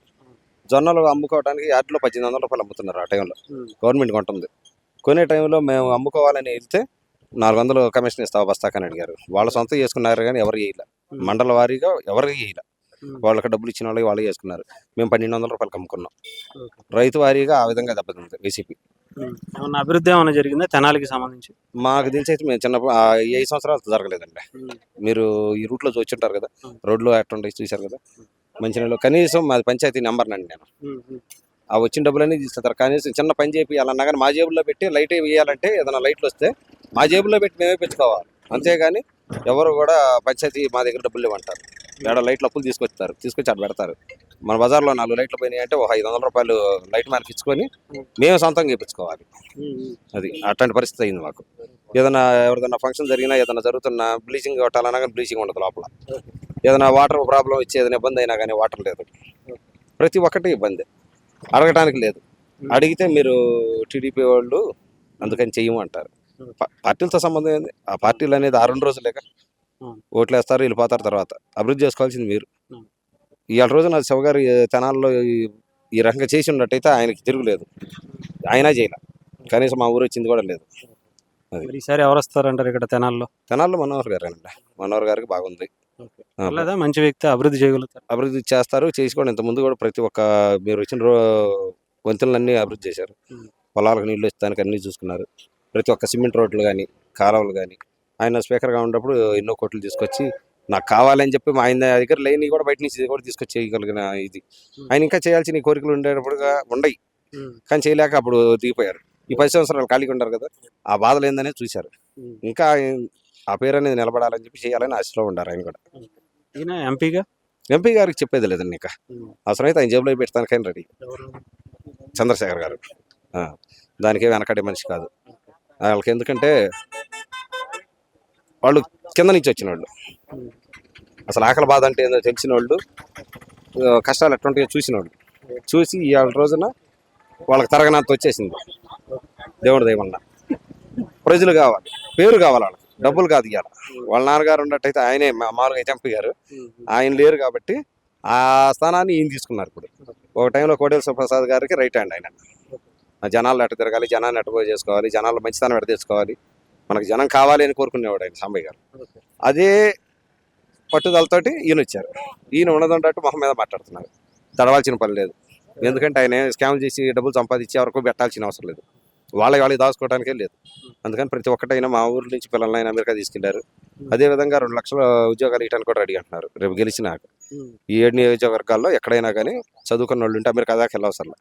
జొన్నలు అమ్ముకోవడానికి యార్డులో 1800 రూపాయలు అమ్ముతున్నారు. ఆ టైంలో గవర్నమెంట్ కొంటుంది. కొనే టైంలో మేము అమ్ముకోవాలని వెళ్తే 400 కమిషన్ ఇస్తావా బస్తాకని అడిగారు. వాళ్ళ సొంత చేసుకున్నారు కానీ ఎవరు వేయలే, మండల వారీగా ఎవరికి వేయలే. వాళ్ళకి డబ్బులు ఇచ్చిన వాళ్ళకి వాళ్ళు చేసుకున్నారు. మేము 1200 రూపాయలు అమ్ముకున్నాం. రైతు వారీగా ఆ విధంగా దెబ్బతింది వైసీపీ. ఏమన్నా అభివృద్ధి ఏమైనా జరిగిందా తెనాలికి సంబంధించి? మాకు తెలిసి అయితే మేము చిన్నప్పుడు 5 సంవత్సరాలు జరగలేదండి. మీరు ఈ రూట్లో చూస్తుంటారు కదా, రోడ్లు అట్టుంటాయి చూశారు కదా. మంచినీళ్ళు కనీసం మాది పంచాయతీ నెంబర్ నండి. నేను ఆ వచ్చిన డబ్బులన్నీ తీసుకుంటారు. కనీసం చిన్న పని చేయాలన్నా కానీ మా జేబుల్లో పెట్టి లైట్ వేయాలంటే ఏదైనా లైట్లు వస్తే మా జేబుల్లో పెట్టి మేమే పెంచుకోవాలి. అంతేగాని ఎవరు కూడా పంచాయతీ మా దగ్గర డబ్బులు ఇవ్వంటారు. ఏడ లైట్లు అప్పులు తీసుకొచ్చి అక్కడ పెడతారు. మన బజార్లో 4 లైట్లు పోయినాయి అంటే 500 రూపాయలు లైట్ మ్యాన్కి ఇచ్చుకొని మేము సొంతంగా ఇప్పించుకోవాలి. అది అట్లాంటి పరిస్థితి అయింది మాకు. ఏదైనా ఎవరిదైనా ఫంక్షన్ జరిగినా, ఏదైనా జరుగుతున్నా బ్లీచింగ్ కొట్టాలన్నా కానీ బ్లీచింగ్ ఉండదు లోపల. ఏదైనా వాటర్ ప్రాబ్లం వచ్చి ఏదైనా ఇబ్బంది అయినా కానీ వాటర్ లేదు. ప్రతి ఒక్కటి ఇబ్బంది, అడగటానికి లేదు. అడిగితే మీరు టీడీపీ వాళ్ళు అందుకని చెయ్యము అంటారు. పార్టీలతో సంబంధం ఏంది? ఆ పార్టీలు అనేది 2 రోజులేక ఓట్లు వేస్తారు, వెళ్ళిపోతారు. తర్వాత అభివృద్ధి చేసుకోవాల్సింది మీరు. ఇవాళ రోజున శివ గారు తెనాల్లో ఈ రకంగా చేసి ఉన్నట్టయితే ఆయనకి తిరుగులేదు. ఆయన చేయలే, కనీసం మా ఊరు వచ్చింది కూడా లేదు. మరి ఈసారి ఎవరు వస్తారంటారు ఇక్కడ తెనాల్లో? తెనాల్లో మనోహర్ గారేనండి. మనోహర్ గారికి బాగుంది. లేదా మంచి వ్యక్తి, అభివృద్ధి చేయగలుగుతారు. అభివృద్ధి చేస్తారు, చేసి కూడా ఇంతకుముందు కూడా ప్రతి ఒక్క మీరు వచ్చిన వంతులన్నీ అభివృద్ధి చేశారు. పొలాలకు నీళ్లు ఇస్తానికి అన్నీ చూసుకున్నారు. ప్రతి ఒక్క సిమెంట్ రోడ్లు కానీ, కాలువలు కానీ ఆయన స్పీకర్గా ఉన్నప్పుడు ఎన్నో కోట్లు తీసుకొచ్చి నాకు కావాలని చెప్పి మా ఆయన దగ్గర లేని కూడా బయట నుంచి కూడా తీసుకొచ్చి చేయగలిగిన ఇది. ఆయన ఇంకా చేయాల్సిన కోరికలు ఉండేటప్పుడుగా ఉండయి, కానీ చేయలేక అప్పుడు దిగిపోయారు. ఈ 10 సంవత్సరాలు ఖాళీగా ఉంటారు కదా, ఆ బాధలు ఏందనేది చూశారు. ఇంకా ఆ పేరు అనేది నిలబడాలని చెప్పి చేయాలని ఆశలో ఉండారు ఆయన కూడా. ఈయన ఎంపీగా ఎంపీ గారికి చెప్పేది లేదండి. ఇంకా అవసరమైతే ఆయన జేబులో పెడతానికైనా రెడీ. చంద్రశేఖర్ గారు దానికే వెనకడే మనిషి కాదు. వాళ్ళకి ఎందుకంటే వాళ్ళు కింద నుంచి వచ్చిన వాళ్ళు, అసలు ఆకలి బాధ అంటే ఏందో తెలిసిన వాళ్ళు, కష్టాలు ఎట్లుంటాయో చూసిన వాళ్ళు. చూసి ఇవాళ రోజున వాళ్ళకి తరగనంత వచ్చేసింది. దేవుడి దయవల్ల ప్రజలు కావాలి, పేరు కావాలి వాళ్ళకి, డబ్బులు కాదు. ఇవాళ వాళ్ళ నాన్నగారు ఉన్నట్టయితే ఆయనే మామూలుగా ఎంపీ గారు, ఆయన లేరు కాబట్టి ఆ స్థానాన్ని ఈయన తీసుకున్నారు. ఇప్పుడు ఒక టైంలో కోటేశ్వర ప్రసాద్ గారికి రైట్ హ్యాండ్ ఆయన. జనాలు ఎట్ట తిరగాలి, జనాన్ని ఎట్ట పోయి చేసుకోవాలి, జనాలు మంచితనం ఎట్ట తెచ్చుకోవాలి, మనకు జనం కావాలి అని కోరుకునేవాడు ఆయన సాంబయ్య గారు. అదే పట్టుదలతోటి ఈయన వచ్చారు. ఈయన ఉన్నదంటట్టు మొహం మీద మాట్లాడుతున్నారు. తడవాల్సిన పని లేదు. ఎందుకంటే ఆయన స్కామ్ చేసి డబ్బులు సంపాదించి ఎవరికో పెట్టాల్సిన అవసరం లేదు. వాళ్ళకి దాచుకోవడానికే లేదు. అందుకని ప్రతి ఒక్కటైనా మా ఊరు నుంచి పిల్లల్ని ఆయన అమెరికా తీసుకెళ్లారు. అదేవిధంగా 2 లక్షల ఉద్యోగాలు ఇవ్వడానికి కూడా రెడీ అంటున్నారు రేపు గెలిచినాక. ఈ 7 నియోజకవర్గాల్లో ఎక్కడైనా కానీ చదువుకున్న వాళ్ళు ఉంటే అమెరికా దాకా వెళ్ళవసరం.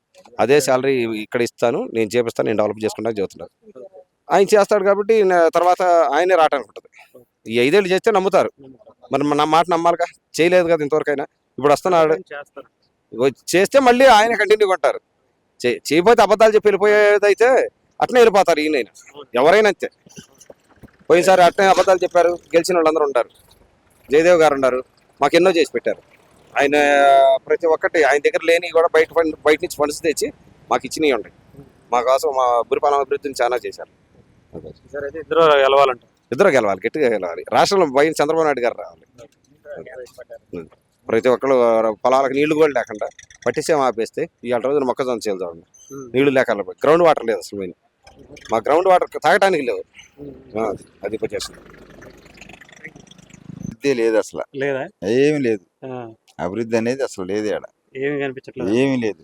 అదే శాలరీ ఇక్కడ ఇస్తాను, నేను చేపిస్తాను, నేను డెవలప్ చేసుకుంటాను చెబుతున్నారు. ఆయన చేస్తాడు కాబట్టి తర్వాత ఆయనే రావటానికి ఉంటుంది. ఈ 5 ఏళ్ళు చేస్తే నమ్ముతారు. మరి నా మాట నమ్మాలిగా. చేయలేదు కదా ఇంతవరకైనా. ఇప్పుడు వస్తున్నాడు, చేస్తే మళ్ళీ ఆయన కంటిన్యూ కొంటారు. చేయకపోతే అబద్ధాలు చెప్పి వెళ్ళిపోయేది అయితే అట్నే వెళ్ళిపోతారు. ఈయనైనా ఎవరైనా అంతే. పోయినసారి అట్నే అబద్ధాలు చెప్పారు, గెలిచిన వాళ్ళందరూ ఉంటారు. జయదేవ్ గారు ఉన్నారు, మాకు ఎన్నో చేసి పెట్టారు. ఆయన ప్రతి ఒక్కటి ఆయన దగ్గర లేని కూడా బయట నుంచి ఫండ్స్ తెచ్చి మాకు ఇచ్చినవి ఉంటాయి. మా కోసం మా బురిపాలెం అభివృద్ధిని చాలా చేశారు. ఇద్దరు గెలవాలి, గట్టిగా గెలవాలి. రాష్ట్రంలో బయట చంద్రబాబు నాయుడు గారు రావాలి. ప్రతి ఒక్కళ్ళు పొలాలకు నీళ్లు కూడా లేకుండా పట్టించే ఆపేస్తే ఇవాళ రోజున మొక్కజొన్న చేయాలి. నీళ్లు లేక గ్రౌండ్ వాటర్ లేదు అసలు. మెయిన్ మా గ్రౌండ్ వాటర్ తాగటానికి లేవు. అది చేస్తుంది. లేదు అసలు, లేదా? ఏమి లేదు. అభివృద్ధి అనేది అసలు లేదు. ఆడ ఏమి కనిపించట్లేదు. ఏమి లేదు.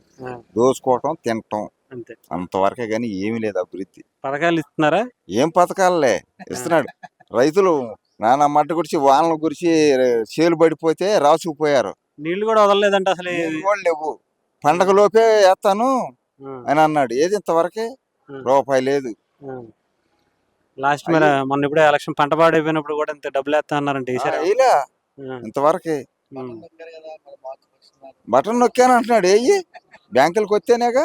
దోసుకోవటం, తినటం అంతే, అంతవరకే కానీ ఏమి లేదు అభివృద్ధి. పథకాలు ఇస్తున్నారా? ఏం పథకాలే ఇస్తున్నాడు. రైతులు నానా మట్ట గురించి వానల గురించి చేలు పడిపోతే రాసుకుపోయారు. నీళ్లు కూడా వదలలేదంట అసలు. వాళ్ళు లేవు. పండగ లోపే వేస్తాను అని అన్నాడు. ఏది ఇంతవరకే రూపాయి లేదు. లాస్ట్ మరి మొన్న ఇప్పుడే ఎలక్షన్ పంట పాడైపోయినప్పుడు కూడా ఇంత డబ్బులు వేస్తా అన్నారంటే ఇలా ఇంతవరకే బటన్ నొక్కాను అంటున్నాడు. ఏయి బ్యాంకులకు వస్తేనేగా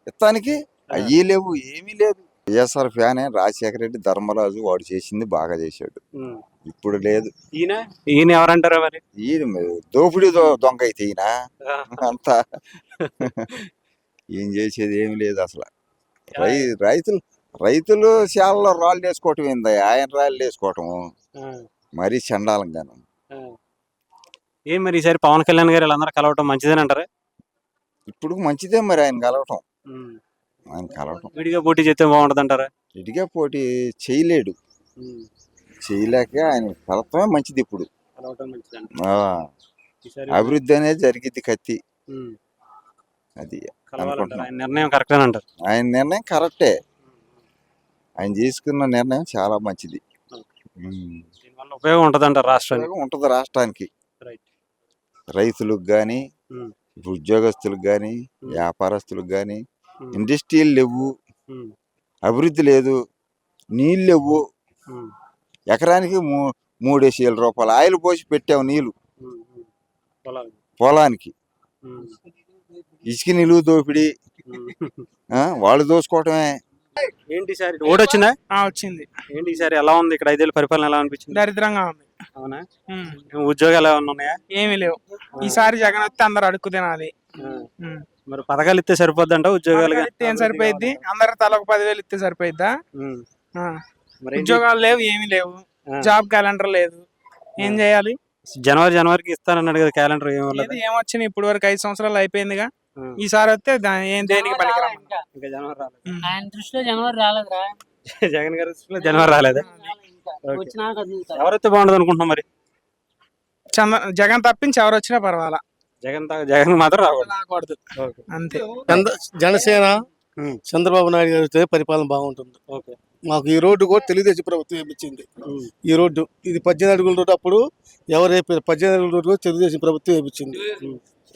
ఇస్తానికి. అయ్యి లేవు, ఏమీ లేదు. వైఎస్ఆర్ ఫ్యానే రాజశేఖర రెడ్డి, ధర్మరాజు వాడు చేసింది బాగా చేశాడు. ఇప్పుడు లేదు. ఈయన ఎవరంటారా మరి? ఈయన దోపిడీ దొంగ అయితే ఈయన అంతా ఏం చేసేది ఏమి లేదు అసలు. రైతులు శాలలో రాళ్ళు వేసుకోవటం ఏంది, ఆయన రాళ్ళు వేసుకోవటము మరీ చండాలంగాను. ఏం మరి ఈసారి పవన్ కళ్యాణ్ గారు వీళ్ళందరూ కలవటం మంచిదేనంటారా? ఇప్పుడు మంచిదే మరి ఆయన కలవటం. విడిగా పోటీ చేస్తే బాగుంటది అంటారా? విడిగా పోటీ చేయలేడు. చేయలేక ఆయన కలవటమే మంచిది. ఇప్పుడు అభివృద్ధి అనేది జరిగింది కత్తి. అది నిర్ణయం కరెక్ట్ అంటారు. ఆయన నిర్ణయం కరెక్టే. ఆయన తీసుకున్న నిర్ణయం చాలా మంచిది. ఉపయోగం ఉంటది అంటారు రాష్ట్రానికి. ఉంటది రాష్ట్రానికి, రైతులకు గాని, ఉద్యోగస్తులకు గాని, వ్యాపారస్తులకు గాని. ఇండస్ట్రీలు లేవు, అభివృద్ధి లేదు, నీళ్ళు లేవు. ఎకరానికి 3,000 రూపాయలు ఆయిల్ పోసి పెట్టావు నీళ్లు పొలానికి. ఇసుక నిలువు దోపిడి, వాళ్ళు దోసుకోవటమే. ఏంటి సార్ ఓటు వచ్చిందా? వచ్చింది. ఏంటి ఈసారి ఎలా ఉంది ఇక్కడ 5 ఏళ్ళ పరిపాలన ఎలా అనిపించింది? దరిద్రంగా ఉంది. అవునా? ఉద్యోగాలు ఏమన్నా ఉన్నాయా? ఏమీ లేవు. ఈసారి జగన్ వస్తే అందరు అడుక్కు తినాలి. మరి పథకాలు ఇస్తే సరిపోద్దంట? ఉద్యోగాలు ఏం సరిపోయిద్ది? అందరు తలకు 10,000 ఇస్తే సరిపోయిద్దా? ఉద్యోగాలు లేవు, ఏమీ లేవు. జాబ్ క్యాలెండర్ లేదు. ఏం చేయాలి? జనవరికి ఇస్తానన్నాడు కదా క్యాలెండర్. ఏమొచ్చింది ఇప్పుడు వరకు? 5 సంవత్సరాలు అయిపోయిందిగా. ఈసారి వస్తే ఏం దేనికి పనికిరాదు. ఆయన దృష్టిలో జనవరి రాలేదురా. జగన్ గారి దృష్టిలో జనవరి రాలేదా? ఎవరైతే బాగుండదు అనుకుంటున్నాం మరి? జగన్ తప్పించి ఎవరు వచ్చినా పర్వాలా. జగన్ మాత్రం రాకూడదు. అంతే. జనసేన చంద్రబాబు నాయుడు గారి పరిపాలన బాగుంటుంది. మాకు ఈ రోడ్డు కూడా తెలుగుదేశం ప్రభుత్వం వేయించింది. ఈ రోడ్డు ఇది 18 అడుగుల రోడ్డు. అప్పుడు ఎవరు 18 అడుగుల రోడ్డు కూడా తెలుగుదేశం ప్రభుత్వం వేయించింది.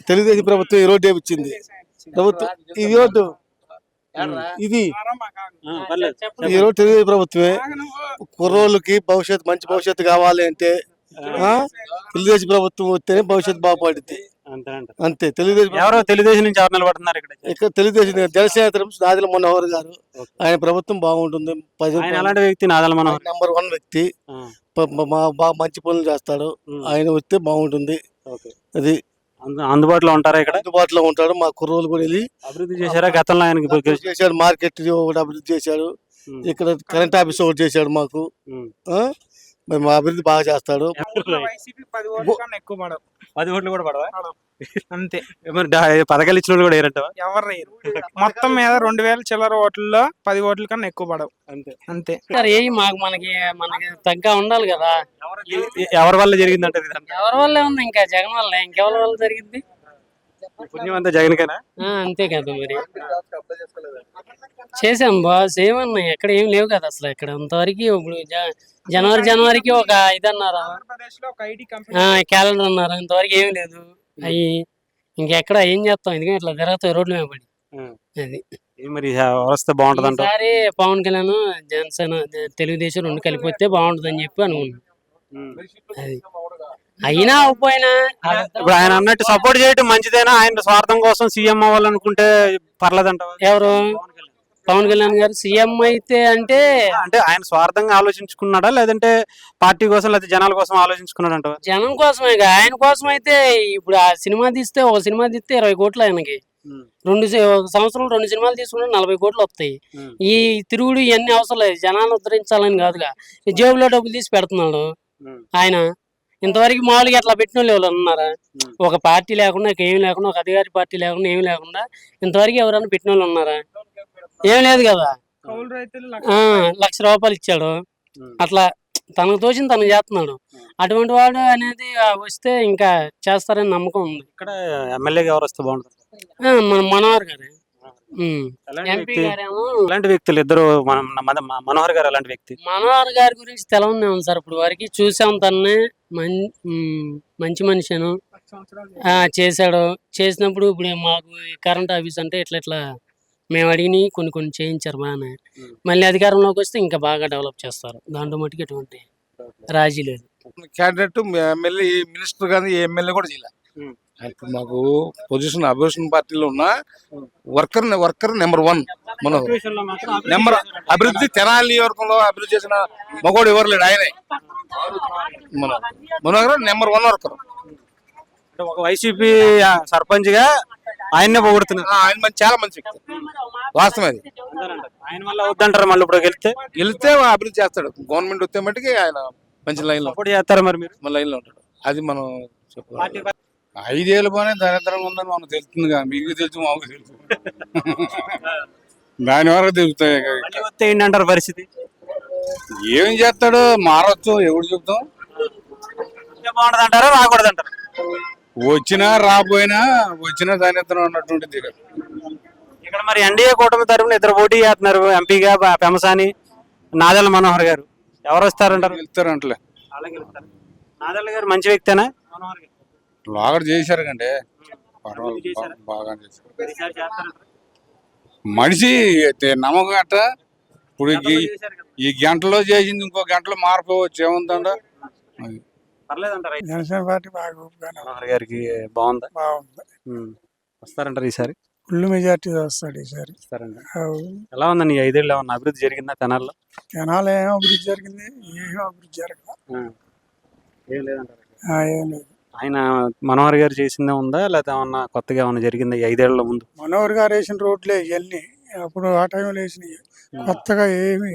తెలుగుదేశం ప్రభుత్వం ఈ రోడ్డు వేయించింది. ప్రభుత్వం ఈ రోడ్డు ఇది ఈ రోడ్డు తెలుగుదేశం ప్రభుత్వమే. కుర్రోళ్ళకి మంచి భవిష్యత్తు కావాలి అంటే తెలుగుదేశం ప్రభుత్వం వస్తేనే భవిష్యత్తు బాగుపడుద్ది. అంతే. తెలుగుదేశం నుంచి ఎవరు నిలబడుతున్నారు ఇక్కడ? తెలుగుదేశం జనసేన తరఫు నాదెళ్ల మనోహర్ గారు. ఆయన ప్రభుత్వం బాగుంటుంది. నెంబర్ 1 వ్యక్తి. బాగా మంచి పనులు చేస్తాడు. ఆయన వస్తే బాగుంటుంది. అది అందుబాటులో ఉంటారా ఇక్కడ? అందుబాటులో ఉంటాడు. మా కుర్రోళ్ళు కూడా వెళ్ళి అభివృద్ధి చేశారా గతంలో? ఆయన చేశాడు. మార్కెట్ ఒకటి అభివృద్ధి చేశాడు. ఇక్కడ కరెంట్ ఆఫీస్ ఒకటి చేశాడు మాకు. మరి మా అభివృద్ధి బాగా చేస్తాడు. వైసీపీ 10 ఓట్ల కన్నా ఎక్కువ పడవు 10 ఓట్లు కూడా పడవా? అంతే. మరి పథకాలు ఇచ్చిన వాళ్ళు కూడా ఏరంటావా? ఎవరు రేయరు. మొత్తం మీద 2000 చిల్లర ఓట్లలో 10 ఓట్ల కన్నా ఎక్కువ పడవు. అంతే. అంతే. సార్ ఏమి మనకి తగ్గ ఉండాలి కదా. ఎవరి వల్ల జరిగిందంటారు ఇదంతా? ఎవరి వల్లే ఉంది, ఇంకా జగన్ వల్ల, ఇంకెవరి వల్ల జరిగింది? పుణ్యం అంతా జగన్కేనా? అంతే కదా మరి. చేసాం బాస్, ఏమన్నా ఎక్కడ ఏం లేవు కదా అసలు. ఇక్కడ అంతవరకు ఇప్పుడు జనవరికి ఒక ఇది అన్నారు, ఆంధ్రప్రదేశ్ లో ఒక ఐటీ కంపెనీ క్యాలెండర్ అన్నారు, ఇంతవరకు ఏం లేదు. అవి ఇంకెక్కడ ఏం చేస్తాం, ఎందుకంటే ఇట్లా తిరుగుతాయి రోడ్ల మీద పడి. అది మరి వస్తే బాగుంటది అంట. ఈసారి పవన్ కళ్యాణ్ జనసేన తెలుగుదేశం రెండు కలిపి వస్తే బాగుంటది అని చెప్పి అనుకున్నాం. అది అయినా అవ్వపోయినా ఇప్పుడు ఆయన అన్నట్టు సపోర్ట్ చేయడం మంచిదేనా? ఆయన స్వార్థం కోసం సీఎం అవ్వాలనుకుంటే పర్లేదంటావా? ఎవరు పవన్ కళ్యాణ్ గారు సీఎం అయితే అంటే ఆయన స్వార్థంగా ఆలోచించుకున్నాడా, లేదంటే పార్టీ కోసం, లేకపోతే జనాల కోసం ఆలోచించుకున్నాడు అంటావా? జనం కోసమే, ఆయన కోసం అయితే ఇప్పుడు ఆ సినిమా తీస్తే, ఒక సినిమా తీస్తే 20 కోట్లు ఆయనకి. ఒక సంవత్సరం 2 సినిమాలు తీసుకుంటే 40 కోట్లు వస్తాయి. ఈ తిరుగుడు ఇవన్నీ అవసరం లేదు, జనాలను ఉద్ధరించాలని కాదుగా. ఈ జేబులో డబ్బులు తీసి పెడుతున్నాడు ఆయన. ఇంతవరకు మామూలుగా అట్లా పెట్టిన వాళ్ళు ఉన్నారా? ఒక పార్టీ లేకుండా, ఏమి లేకుండా, ఒక అధికారి పార్టీ లేకుండా, ఏమి లేకుండా ఇంతవరకు ఎవరైనా పెట్టిన వాళ్ళు ఉన్నారా? ఏం లేదు కదా. కౌలు రైతులు ₹1,00,000 ఇచ్చాడు, అట్లా తనకు తోచింది తను చేస్తున్నాడు. అటువంటి వాడు అనేది వస్తే ఇంకా చేస్తారని నమ్మకం ఉంది. ఇక్కడ ఎమ్మెల్యేగా ఎవరు వస్తే బాగుంటుంది? మన మనోహర్ గారు. ఎంపీ వ్యక్తి? గారేమో అలాంటి వ్యక్తులు ఇద్దరు మనోహర్ గారు అలాంటి వ్యక్తి. మనోహర్ గారి గురించి తెలవనే ఉంది సార్. ఇప్పుడు వరకు చూసాం తనని, మంచి మనిషిను చేశాడు. చేసినప్పుడు ఇప్పుడు మాకు కరెంట్ ఆఫీస్ అంటే ఇట్లా మేము అడిగిని కొన్ని చేయించారు బాగానే. మళ్ళీ అధికారంలోకి వస్తే ఇంకా బాగా డెవలప్ చేస్తారు, దాంట్లో మటుకు ఎటువంటి రాజీ లేదు. క్యాండిడేట్ ఎమ్మెల్యే, మినిస్టర్ కానీ ఏ ఎమ్మెల్యే కూడా చేయలే. ఇప్పుడు మాకు పొజిషన్ అపోజిషన్ పార్టీలో ఉన్న వర్కర్ నెంబర్ 1 మనోహర్. అభివృద్ధి తెనాలి నియోజకవర్గంలో అభివృద్ధి చేసిన మగోడు ఎవరు లేడు, ఆయనే మనోహర్ నెంబర్ 1 వర్కర్. ఒక వైసీపీ సర్పంచ్ గా ఆయన్నే పొగుడుతున్నారు. ఆయన చాలా మంచి వ్యక్తి, వాస్తవం అది. ఆయన వల్ల వద్దంటారు, మళ్ళీ ఇప్పుడు వెళ్తే అభివృద్ధి చేస్తాడు. గవర్నమెంట్ వస్తే మట్టుకి ఆయన మంచి లైన్ లో సపోర్ట్ చేస్తారా మరి మీరు? మన లైన్ లో ఉంటాడు. అది మనం చెప్పాలి. 5 ఏళ్ళు పోనే దరిద్రంగా ఉందని మనకు తెలుస్తుంది కదా, మీకు తెలుసు, మాకు తెలుసు. దాని వరకు తెలుస్తాయి. వస్తే ఏంటంటారు పరిస్థితి? ఏం చేస్తాడు, మారచ్చు, ఎవరు చెప్తాం. బాగుంటది అంటారా, రాకూడదు అంటారు? వచ్చినా రాపోయినా వచ్చినా దానిత్తనం అన్నటువంటిది. ఇక్కడ మరి ఎన్డీఏ కూటమి తరపున ఇద్దరు పోటీ చేస్తున్నారు, ఎంపీగా పెమసాని, నాదెళ్ల మనోహర్ గారు. ఎవరు వస్తారంటారు? వెళ్తారంటలే. నాదెళ్ల గారు మంచి వ్యక్తేనా? మనోహర్ గారు లాగడ చేశారు కంటే బాగా చేశారు. మనిషి నమ్మకం అట్ట. ఇప్పుడు ఈ గంటలో చేసింది ఇంకో గంటలో మారిపోవచ్చు, ఏముందంట. జనసేన పార్టీ బాగా మనోహర్ గారికి బాగుందా? బాగుంది. వస్తారంటారు ఈసారి? ఫుల్ మెజార్టీ వస్తాడు ఈసారి. ఎలా ఉందండి ఈ 5 ఏళ్ళు? ఏమన్నా అభివృద్ధి జరిగిందా తెనాల్లో? జనాలు ఏం అభివృద్ధి జరిగింది, ఏం అభివృద్ధి జరగదు. ఏం లేదు. ఆయన మనోహర్ గారు చేసిందే ఉందా, లేకపోతే ఏమన్నా కొత్తగా ఏమన్నా జరిగిందా ఈ 5 ఏళ్ల ముందు? మనోహర్ గారు వేసిన రోడ్లే ఇవన్నీ, అప్పుడు ఆ టైంలో వేసినవి. కొత్తగా ఏమీ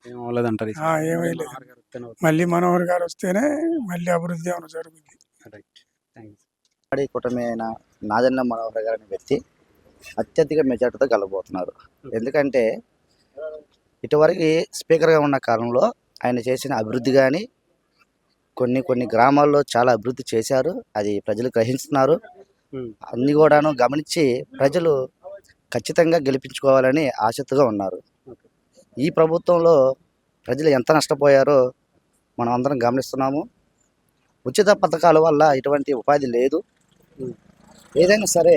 ఏం అవ్వలేదంటారు? ఏమీ లేదు. మళ్ళీ మనోహర్ గారు వస్తేనే మళ్ళీ అభివృద్ధి ఏమైనా జరుగుతుంది. కూటమి అయిన నాదెళ్ల మనోహర్ గారి వ్యక్తి అత్యధిక మెజార్టీతో గెలబోతున్నారు. ఎందుకంటే ఇటువరకు స్పీకర్గా ఉన్న కాలంలో ఆయన చేసిన అభివృద్ధి కానీ కొన్ని గ్రామాల్లో చాలా అభివృద్ధి చేశారు. అది ప్రజలు గ్రహిస్తున్నారు. అన్ని కూడాను గమనించి ప్రజలు ఖచ్చితంగా గెలిపించుకోవాలని ఆసక్తిగా ఉన్నారు. ఈ ప్రభుత్వంలో ప్రజలు ఎంత నష్టపోయారో మనం అందరం గమనిస్తున్నాము. ఉచిత పథకాల వల్ల ఎటువంటి ఉపాధి లేదు. ఏదైనా సరే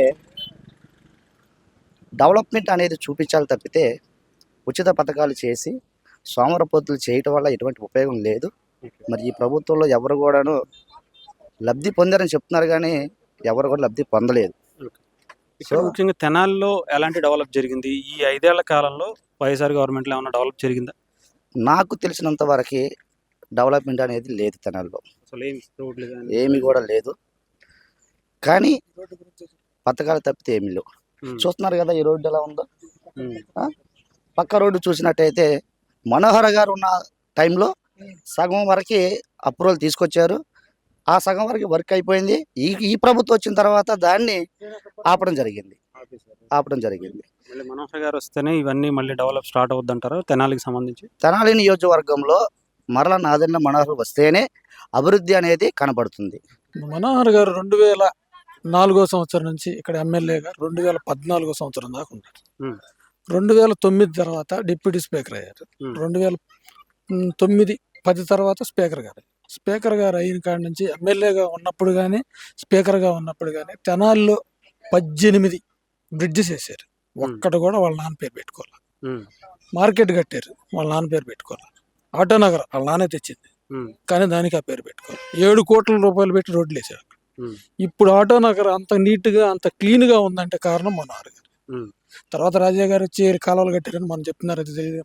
డెవలప్మెంట్ అనేది చూపించాలి తప్పితే ఉచిత పథకాలు చేసి సోమరపోతులు చేయటం వల్ల ఎటువంటి ఉపయోగం లేదు. మరి ఈ ప్రభుత్వంలో ఎవరు కూడాను లబ్ధి పొందారని చెప్తున్నారు, కానీ ఎవరు కూడా లబ్ధి పొందలేదు. సో ముఖ్యంగా తెనాల్లో ఎలాంటి డెవలప్ జరిగింది ఈ 5 ఏళ్ల కాలంలో? వైఎస్ఆర్ గవర్నమెంట్లో ఏమైనా డెవలప్ జరిగిందా? నాకు తెలిసినంత వరకు డెవలప్మెంట్ అనేది లేదు తెనాల్లో, ఏమి కూడా లేదు. కానీ పథకాలు తప్పితే ఏమి లేవు. చూస్తున్నారు కదా ఈ రోడ్డు ఎలా ఉందో. పక్క రోడ్డు చూసినట్టయితే మనోహర్ గారు ఉన్న టైంలో సగం వరకు అప్రూవల్ తీసుకొచ్చారు. ఆ సగం వరకు వర్క్ అయిపోయింది. ఈ ప్రభుత్వం వచ్చిన తర్వాత దాన్ని ఆపడం జరిగింది. మళ్ళీ మనోహర్ గారు వస్తేనే ఇవన్నీ మళ్ళీ డెవలప్ స్టార్ట్ అవుద్దంటారు తెనాలికి సంబంధించి. తెనాలి నియోజకవర్గంలో మరల నాదెండ్ల మనోహర్ వస్తేనే అభివృద్ధి అనేది కనబడుతుంది. మనోహర్ గారు 2004 సంవత్సరం నుంచి ఇక్కడ ఎమ్మెల్యేగా 2014 సంవత్సరం దాకా ఉన్నారు. 2009 తర్వాత డిప్యూటీ స్పీకర్ అయ్యారు. 2009-10 తర్వాత స్పీకర్ గారు అయిన కాడి నుంచి ఎమ్మెల్యేగా ఉన్నప్పుడు కానీ స్పీకర్గా ఉన్నప్పుడు కానీ తెనాలిలో 18 బ్రిడ్జెస్ వేసారు. ఒక్కటి కూడా వాళ్ళ నాన్న పేరు పెట్టుకోవాలి. మార్కెట్ కట్టారు, వాళ్ళ నాన్న పేరు పెట్టుకోవాలి. ఆటోనగర్ వాళ్ళ నాన్నే తెచ్చింది, కానీ దానికి ఆ పేరు పెట్టుకోవాలి. 7 కోట్ల రూపాయలు పెట్టి రోడ్లు వేసారు. ఇప్పుడు ఆటోనగర్ అంత నీట్గా అంత క్లీన్గా ఉందంటే కారణం మనోహర్ గారు. తర్వాత రాజా గారు వచ్చి కాలువలు కట్టారని మనం చెప్తున్నారు, అది తెలియదు.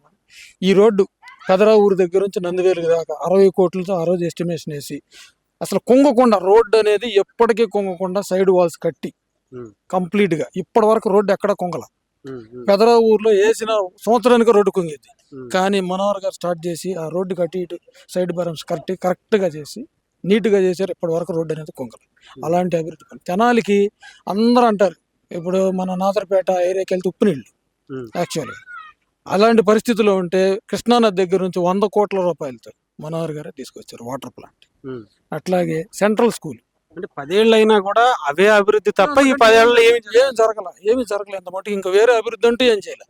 ఈ రోడ్డు పెదరా ఊరు దగ్గర నుంచి నందివేలు దాకా 60 కోట్లతో ఆ రోజు ఎస్టిమేషన్ వేసి అసలు కుంగకుండా రోడ్డు అనేది ఎప్పటికీ కుంగకుండా సైడ్ వాల్స్ కట్టి కంప్లీట్గా ఇప్పటి వరకు రోడ్డు ఎక్కడ కుంగల. పెదరా ఊర్లో వేసిన సంవత్సరానికి రోడ్డు కుంగేది, కానీ మనోహర్ గారు స్టార్ట్ చేసి ఆ రోడ్డు కట్టి ఇటు సైడ్ బరమ్స్ కరెక్ట్గా చేసి నీట్గా చేశారు. ఇప్పటి వరకు రోడ్డు అనేది కుంగల. అలాంటి అభివృద్ధి పని తెనాలికి అందరూ అంటారు. ఇప్పుడు మన నాదరపేట ఏరియాకి వెళ్తే ఉప్పు నీళ్ళు యాక్చువల్గా అలాంటి పరిస్థితిలో ఉంటే కృష్ణానది దగ్గర నుంచి 100 కోట్ల రూపాయలతో మనోహర్ గారే తీసుకొచ్చారు వాటర్ ప్లాంట్. అట్లాగే సెంట్రల్ స్కూల్ అంటే 10 ఏళ్ళు అయినా కూడా అవే అభివృద్ధి తప్ప ఈ 10 ఏళ్ళు ఏమి జరగలేదు మటుకు ఇంకా వేరే అభివృద్ధి అంటూ ఏం చేయాలి.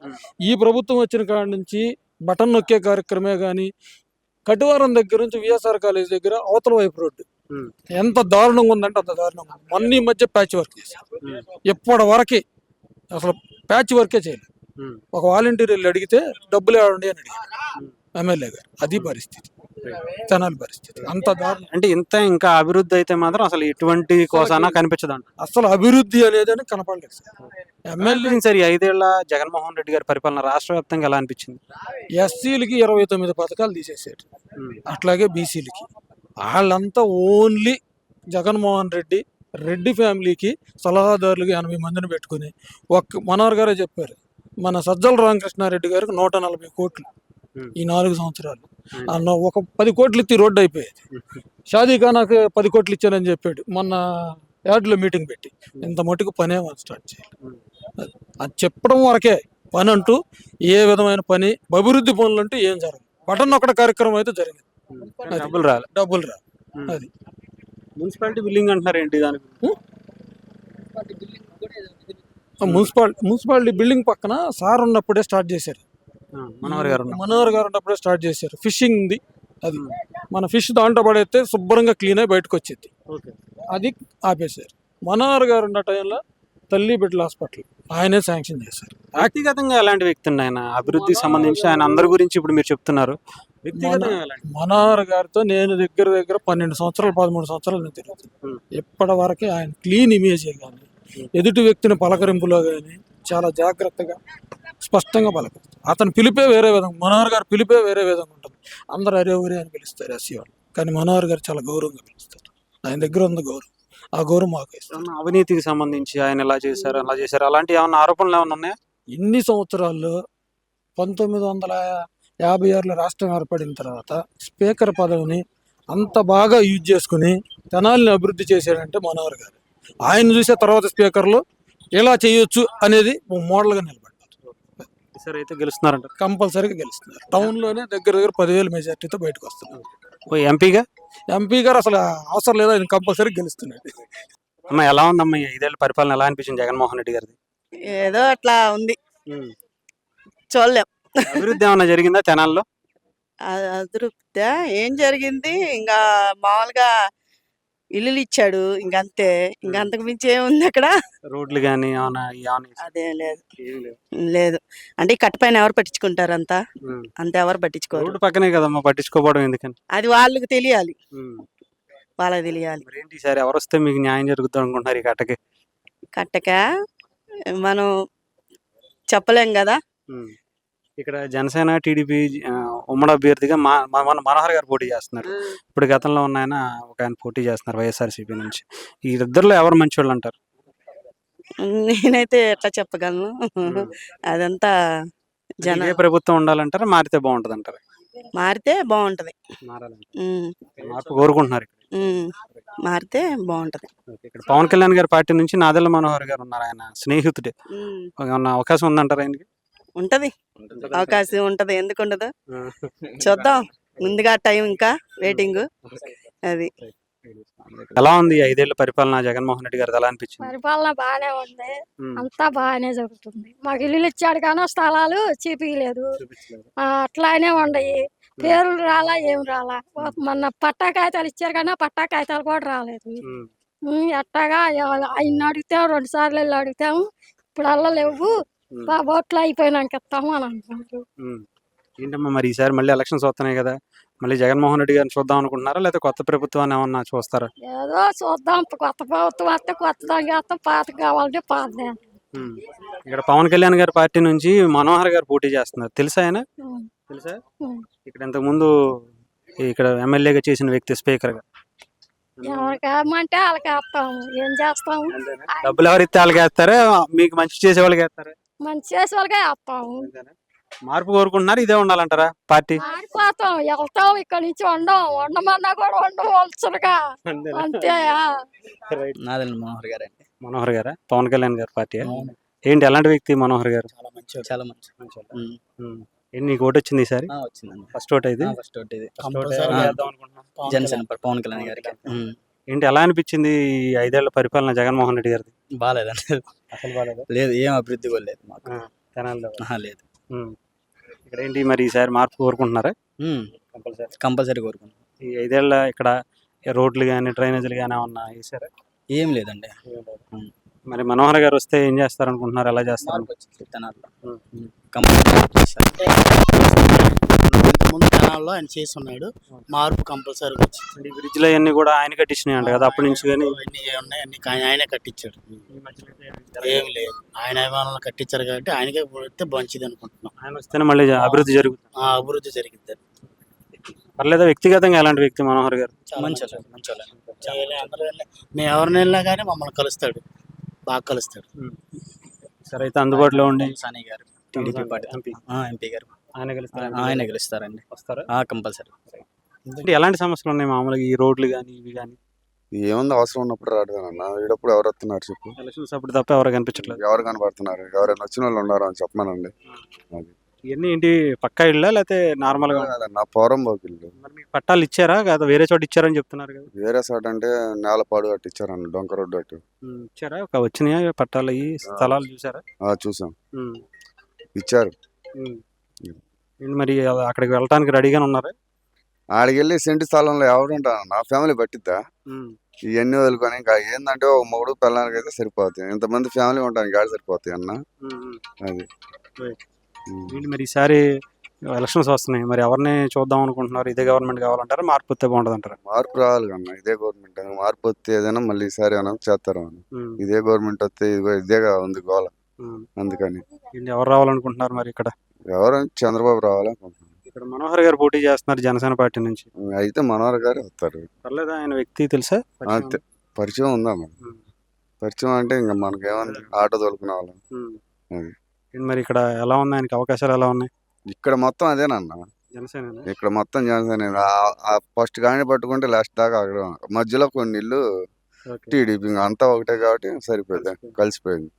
ఈ ప్రభుత్వం వచ్చిన కాడి నుంచి బటన్ నొక్కే కార్యక్రమే కానీ కటివారం దగ్గర నుంచి విఎస్ఆర్ కాలేజ్ దగ్గర అవతల వైపు రోడ్డు ఎంత దారుణంగా ఉందంటే అంత దారుణంగా ఉంది. మొన్న ఈ మధ్య ప్యాచ్ వర్క్ చేశారు. ఇప్పటి వరకే అసలు ప్యాచ్ వర్కే చేయలేదు. ఒక వాలంటీర్ వెళ్ళి అడిగితే డబ్బులు ఇవ్వండి అని అడిగారు ఎమ్మెల్యే గారు. అది పరిస్థితి తెనాలి పరిస్థితి అంత దారుణం. అంటే ఇంకా అభివృద్ధి అయితే మాత్రం అసలు ఎటువంటి కోసానా కనిపించదంట. అసలు అభివృద్ధి అనేది కనపడలేదు సార్. ఎమ్మెల్యే సరే 5 ఏళ్ల జగన్మోహన్ రెడ్డి గారి పరిపాలన రాష్ట్ర వ్యాప్తంగా ఎలా అనిపించింది? ఎస్సీలకి 29 పథకాలు తీసేసారు, అట్లాగే బీసీలకి. వాళ్ళంతా ఓన్లీ జగన్మోహన్ రెడ్డి ఫ్యామిలీకి సలహాదారులుగా 80 మందిని పెట్టుకుని మనోహర్ గారే చెప్పారు. మన సజ్జల రామకృష్ణారెడ్డి గారికి 140 కోట్లు ఈ 4 సంవత్సరాలు. ఒక 10 కోట్లు ఇచ్చి రోడ్డు అయిపోయేది. షాదీకా నాకు 10 కోట్లు ఇచ్చానని చెప్పాడు మొన్న యార్డ్లో మీటింగ్ పెట్టి. ఇంత మటుకు పనే వాళ్ళు స్టార్ట్ చేయాలి. అది చెప్పడం వరకే పని అంటూ ఏ విధమైన పని అభివృద్ధి పనులు అంటూ ఏం జరగదు. బటన్ ఒకటి కార్యక్రమం అయితే జరిగింది, డబ్బులు రాదు. అది మున్సిపాలిటీ బిల్డింగ్ అంటున్నారు ఏంటి దానికి? మున్సిపాలిటీ బిల్డింగ్ పక్కన సార్ ఉన్నప్పుడే స్టార్ట్ చేశారు. మనోహర్ గారు ఉన్నప్పుడే స్టార్ట్ చేశారు. ఫిషింగ్ ఉంది, అది మన ఫిష్ దాంట్లో పడైతే శుభ్రంగా క్లీన్ అయి బయటకు వచ్చేది. అది ఆపేశారు. మనోహర్ గారు ఉన్న టైంలో తల్లి బిడ్డల హాస్పిటల్ ఆయనే శాంక్షన్ చేశారు. వ్యక్తిగతంగా ఎలాంటి వ్యక్తి అండి ఆయన? అభివృద్ధికి సంబంధించి ఆయన అందరి గురించి ఇప్పుడు మీరు చెప్తున్నారు. మనోహర్ గారితో నేను దగ్గర 12 సంవత్సరాలు 13 సంవత్సరాలు నేను తిరుగుతాను. ఇప్పటి వరకే ఆయన క్లీన్ ఇమేజే కానీ ఎదుటి వ్యక్తిని పలకరింపులో కానీ చాలా జాగ్రత్తగా స్పష్టంగా పలకరిస్తారు. అతని పిలిపే వేరే విధంగా, మనోహర్ గారు పిలిపే వేరే విధంగా ఉంటుంది. అందరూ అరే ఊరే అని పిలుస్తారు ఎస్సీ వాళ్ళు, కానీ మనోహర్ గారు చాలా గౌరవంగా పిలుస్తారు. ఆయన దగ్గర ఉంది గౌరవం, ఆ గౌరవం మాకు ఇస్తారు. అవినీతికి సంబంధించి ఆయన ఎలా చేశారు అలాంటి ఏమన్నా ఆరోపణలు ఏమన్నా ఉన్నాయా? ఇన్ని సంవత్సరాల్లో 1956లో రాష్ట్రం ఏర్పడిన తర్వాత స్పీకర్ పదవిని అంత బాగా యూజ్ చేసుకుని తెనాలిని అభివృద్ధి చేశాడంటే మనోహర్ గారు. ఆయన చూసే తర్వాత స్పీకర్లు ఎలా చేయొచ్చు అనేది మోడల్గా నిలబడ్డారు. సరే అయితే గెలుస్తున్నారంట? కంపల్సరీగా గెలుస్తున్నారు. టౌన్లోనే దగ్గర 10,000 మెజార్టీతో బయటకు వస్తున్నారు. ఎంపీ గారు అసలు అవసరం లేదా, ఆయన కంపల్సరీ గెలుస్తున్నాడు. అమ్మ ఎలా ఉందమ్మా 5 ఏళ్ళ పరిపాలన ఎలా అనిపించింది జగన్మోహన్ రెడ్డి గారిది? ఏదో అట్లా ఉంది, చూడలేం. అభివృద్ధి ఏమన్నా జరిగిందా తెనాల్లో? అభివృద్ధి ఏం జరిగింది, ఇంకా మామూలుగా ఇల్లులు ఇచ్చాడు, ఇంకంతే. ఇంకా అంతకు మించి ఏముంది అక్కడ? రోడ్లు కానీ అదే లేదు. అంటే ఈ కట్ట పైన ఎవరు పట్టించుకుంటారు? అంత ఎవరు పట్టించుకోరు. రోడ్డు పక్కనే కదమ్మా, పట్టించుకోవడం ఎందుకని? అది వాళ్ళకి తెలియాలి, వాళ్ళకి తెలియాలి. ఏంటి సార్ ఎవరు వస్తే మీకు న్యాయం జరుగుతుంది అనుకుంటున్నారు ఈ కట్టక మనం చెప్పలేం కదా. ఇక్కడ జనసేన టీడీపీ ఉమ్మడి అభ్యర్థిగా మన మనోహర్ గారు పోటీ చేస్తున్నారు. ఇప్పుడు గతంలో ఉన్న ఆయన పోటీ చేస్తున్నారు వైఎస్ఆర్సీపీ నుంచి. ఈ ఇద్దరిలో ఎవరు మంచివాళ్ళు అంటారు? నేనైతే ఎట్లా చెప్పగలను, అదంతా ప్రభుత్వం ఉండాలంటారా, మారితే బాగుంటది అంటారు? మారితే బాగుంటది. మారాలంట. ఉమ్, మార్పు కోరుకుంటున్నారు ఇక్కడ. ఉమ్, మారితే బాగుంటది. ఓకే. ఇక్కడ పవన్ కళ్యాణ్ గారి పార్టీ నుంచి నాదెళ్ల మనోహర్ గారు ఉన్నారు, ఆయన స్నేహితుడే. ఉమ్, ఏమన్నా అవకాశం ఉందంటారా ఆయనకి? ఉంటది, అవకాశం ఉంటది, ఎందుకు ఉండదు. చూద్దాం, ముందుగా టైం ఇంకా వెయిటింగ్. అది ఎలా ఉంది 5 ఏళ్ల పరిపాలన జగన్మోహన్ రెడ్డి గారిది, ఎలా అనిపించింది? పరిపాలన బాగానే ఉంది, ఉమ్. అంతా బాగానే జరుగుతుంది. మాకు ఇల్లు ఇచ్చాడు కానీ స్థలాలు చూపించలేదు. అట్లానే ఉండయి, పేర్లు రాలా, ఏం రాలా. మొన్న పట్టా కాగితాలు ఇచ్చారు కానీ ఆ పట్టా కాగితాలు కూడా రాలేదు. ఉమ్. ఎట్టాగా ఆయన అడుగుతాం, 2 సార్లు వెళ్ళి అడుగుతాము, ఇప్పుడు అల్ల లేవు, ఉమ్. ఓట్లు అయిపోయినాక ఇస్తాము అని అంటున్నారు. ఉమ్. ఏంటమ్మా మరి ఈసారి మళ్ళీ ఎలక్షన్స్ వస్తున్నాయి కదా, మళ్ళీ జగన్మోహన్ రెడ్డి గారిని చూద్దాం అనుకుంటున్నారా, లేదా కొత్త ప్రభుత్వాన్ని ఏమన్నా చూస్తారా? ఏదో చూద్దాం, కొత్త ప్రభుత్వం వస్తే కొత్తదానికి వేస్తాం, పాత కావాలంటే పాతదే. ఉమ్. ఇక్కడ పవన్ కళ్యాణ్ గారి పార్టీ నుంచి మనోహర్ గారు పోటీ చేస్తున్నారు, తెలుసా ఆయన? తెలుసా? ఇక్కడ ఇంతకు ముందు ఇక్కడ ఎమ్మెల్యేగా చేసిన వ్యక్తి, స్పీకర్ గా. ఎవరికి ఏమంటే వాళ్ళకి వేస్తాము, ఏం చేస్తాము. డబ్బులు ఎవరిస్తే వాళ్ళకి వేస్తారా, మీకు మంచి చేసే వాళ్ళకి వేస్తారా? మంచి చేసే వాళ్ళకే వేస్తాము. మార్పు కోరుకుంటున్నారు, ఇదే ఉండాలంటారా పార్టీ? మారిపోతాం, వెళ్తాం, ఇక్కడ నుంచి ఉండమన్నా కూడా ఉండవలసుగా అంతే. నాదెళ్ల మనోహర్ గారు అండి. మనోహర్ గారా? పవన్ కళ్యాణ్ గారి పార్టీ ఏంటి, ఎలాంటి వ్యక్తి మనోహర్ గారు? చాలా మంచి, చాలా మంచి. ఏంటి నీకు ఓటు వచ్చింది ఈసారి? వచ్చిందండి, ఫస్ట్ ఓట్ ఇది? ఫస్ట్ ఒకటి ఇది. First vote ఎవరికి వేద్దాం అనుకుంటున్నావు? జనసేన పవన్ కళ్యాణ్ గారికి. ఏంటి ఎలా అనిపించింది ఈ 5 ఏళ్ల పరిపాలన జగన్మోహన్ రెడ్డి గారిది? బాగాలేదండి, అసలు బాగాలేదు. లేదు, ఏం అభివృద్ధి కూడా లేదు మాకు. తెనాలిలో లేదు. ఇక్కడ ఏంటి మరి ఈసారి మార్పు కోరుకుంటున్నారా? కంపల్సరీ కోరుకుంటున్నాం. ఈ 5 ఏళ్ల ఇక్కడ రోడ్లు కానీ డ్రైనేజీలు కానీ ఏమన్నా వేసారా? ఏం లేదండి. మరి మనోహర్ గారు వస్తే ఏం చేస్తారు అనుకుంటున్నారు, ఎలా చేస్తారు? ముందు జనాల్లో ఆయన చేసి ఉన్నాడు, మార్పు కంపల్సరీ వచ్చింది. బ్రిడ్జ్ లో అన్ని కూడా ఆయన కట్టించినాయి అంట కదా అప్పటి నుంచి, కానీ ఆయనే కట్టించాడు. ఏం లేదు, ఆయన అభిమానులు కట్టించారు కాబట్టి ఆయనకే పోతే మంచిది అనుకుంటున్నాం. ఆయన వస్తేనే మళ్ళీ అభివృద్ధి జరుగుతుంది. అభివృద్ధి జరిగింది. పర్లేదా వ్యక్తిగతంగా ఎలాంటి వ్యక్తి మనోహర్ గారు? మంచి మేము ఎవరిని వెళ్ళినా కానీ మమ్మల్ని కలుస్తాడు, బాగా కలుస్తాడు. సరే, అయితే అందుబాటులో ఉండి సాని గారు, టీడీపీ పార్టీ ఎంపీ గారు, ఆయన గెలుస్తారండి. వస్తారా? కంపల్సరీ. ఎలాంటి సమస్యలు ఉన్నాయి మామూలుగా, ఈ రోడ్లు కానీ ఇవి కానీ? ఏముంది, అవసరం ఉన్నప్పుడు రాడుగానన్నా, ఈడప్పుడు ఎవరు వస్తున్నారు చెప్పు? ఎలక్షన్స్ అప్పుడు తప్ప ఎవరు కనిపించట్లేదు. ఎవరు కనబడుతున్నారు, ఎవరైనా వచ్చిన వాళ్ళు ఉన్నారు అని చెప్పమానండి. ఇవన్నీ ఏంటి, పక్కా ఇళ్ళా లేకపోతే నార్మల్ గా? నా పౌరం పోకిల్లు. మరి మీకు పట్టాలు ఇచ్చారా కదా, వేరే చోట ఇచ్చారని చెప్తున్నారు కదా? వేరే చోట అంటే నేలపాడు అట్టు ఇచ్చారన్న, డొంక రోడ్డు అట్టు ఇచ్చారా? వచ్చినాయా పట్టాలు, ఈ స్థలాలు చూసారా? చూసాం, ఇచ్చారు. మరి అక్కడికి వెళ్ళటానికి రెడీగానే ఉన్నారా? ఆడికి వెళ్ళి సెంటు స్థలంలో ఎవరుంటాను, నా ఫ్యామిలీ పట్టిద్దా? ఇవన్నీ వదులుకొని ఇంకా ఏంటంటే ఒక మొగుడు పిల్లలకి అయితే సరిపోతాయి, ఇంతమంది ఫ్యామిలీ ఉండడానికి ఆడ సరిపోతాయి అన్న. అది మరి ఈసారి ఎలక్షన్స్ వస్తున్నాయి, మరి ఎవరిని చూద్దాం అనుకుంటున్నారు? ఇదే గవర్నమెంట్ కావాలంటారా, మార్పు వస్తే బాగుంటుంది అంటారా? మార్పు రావాలి కన్నా, ఇదే గవర్నమెంట్. మార్పు వస్తే ఏదైనా మళ్ళీ ఈసారి ఏమైనా చేస్తారు. ఇదే గవర్నమెంట్ వస్తే ఇదేగా ఉంది గోల, అందుకని. ఎవరు రావాలనుకుంటున్నారు మరి ఇక్కడ? ఎవరు, చంద్రబాబు రావాలనుకుంటున్నారు. ఇక్కడ మనోహర్ గారు పోటీ చేస్తున్నారు జనసేన పార్టీ నుంచి, అయితే మనోహర్ గారు వస్తారు. పర్లేదా, ఆయన వ్యక్తి తెలుసా? పరిచయం ఉందా? పరిచయం అంటే ఇంకా మనకేముంది, ఆటో తోలుకునే వాళ్ళం. మరి ఇక్కడ ఎలా ఉన్నాయి, ఆయనకి అవకాశాలు ఎలా ఉన్నాయి? ఇక్కడ మొత్తం అదేనన్న, జనసేన. ఇక్కడ మొత్తం జనసేన. ఫస్ట్ కానీ పట్టుకుంటే లాస్ట్ దాకా అక్కడ, మధ్యలో కొన్ని ఇల్లు టీడీపీ, అంతా ఒకటే కాబట్టి సరిపోయింది, కలిసిపోయింది.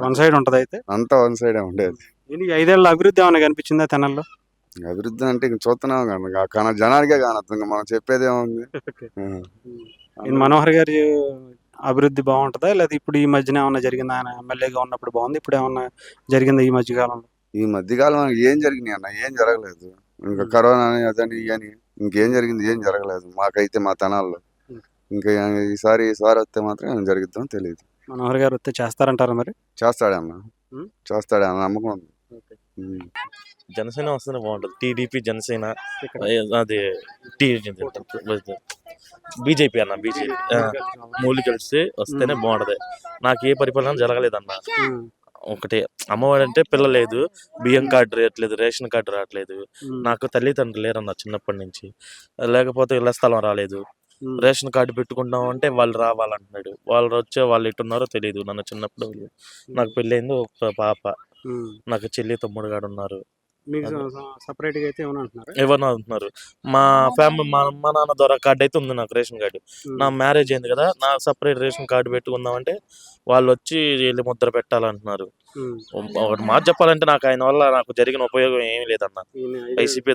వన్ సైడ్ ఉంటది, అయితే అంతా వన్ సైడ్ ఉండేది. 5 ఏళ్ళ అభివృద్ధి ఏమైనా కనిపించిందా తెనాల్లో? అభివృద్ధి అంటే ఇంక చూస్తున్నాం కదా, కానీ జనానికే కానొస్తుంది, ఇంకా మనం చెప్పేది ఏముంది. మనోహర్ గారి అభివృద్ధి బాగుంటుందా, లేదా ఇప్పుడు ఈ మధ్యన ఏమన్నా జరిగిందా? ఆయన ఎమ్మెల్యేగా ఉన్నప్పుడు బాగుంది, ఇప్పుడు ఏమన్నా జరిగిందా ఈ మధ్య కాలంలో? ఈ మధ్యకాలం ఏం జరిగినాయి అన్న, ఏం జరగలేదు. ఇంకా కరోనా అని అదని అని ఇంకేం జరిగింది, ఏం జరగలేదు మాకైతే, మా తెనాల్లో. ఇంకా ఈసారి వస్తే మాత్రం ఏం జరుగుతుందో తెలియదు. మనోహర్ గారు వస్తే చేస్తారంటారా? మరి చేస్తాడన్న, నమ్మకం ఉంది. జనసేన వస్తేనే బాగుంటుంది, టీడీపీ జనసేన, అది బీజేపీ అన్న, బీజేపీ మూడు కలిసి వస్తేనే బాగుంటది. నాకు ఏ పరిపాలన జరగలేదన్న, ఒకటే అమ్మఒడి అంటే పిల్ల లేదు, బియ్యం కార్డు రావట్లేదు, రేషన్ కార్డు రావట్లేదు. నాకు తల్లిదండ్రులు లేరన్న చిన్నప్పటి నుంచి, లేకపోతే ఇళ్ల స్థలం రాలేదు. రేషన్ కార్డు పెట్టుకుంటాం అంటే వాళ్ళు రావాలంటున్నాడు, వాళ్ళు వచ్చే వాళ్ళు ఎట్టున్నారో తెలియదు. నన్ను చిన్నప్పుడు నాకు పెళ్ళైంది, ఒక పాప, నాకు చెల్లి తమ్ముడు గారు ఉన్నారు. మీకు సపరేట్ గా అయితే ఏమన్నా అంటున్నారు? ఏమన్నా అంటున్నారు. మా ఫ్యామిలీ మా అమ్మ నాన్న ద్వారా కార్డు అయితే ఉంది నాకు, రేషన్ కార్డు. నా మ్యారేజ్ అయింది కదా, నాకు సపరేట్ రేషన్ కార్డు పెట్టుకుందామంటే వాళ్ళు వచ్చి వెళ్ళి ముద్ర పెట్టాలంటున్నారు. ఒకటి మాట చెప్పాలంటే నాకు ఆయన వల్ల నాకు జరిగిన ఉపయోగం ఏమీ లేదన్న. వైసీపీ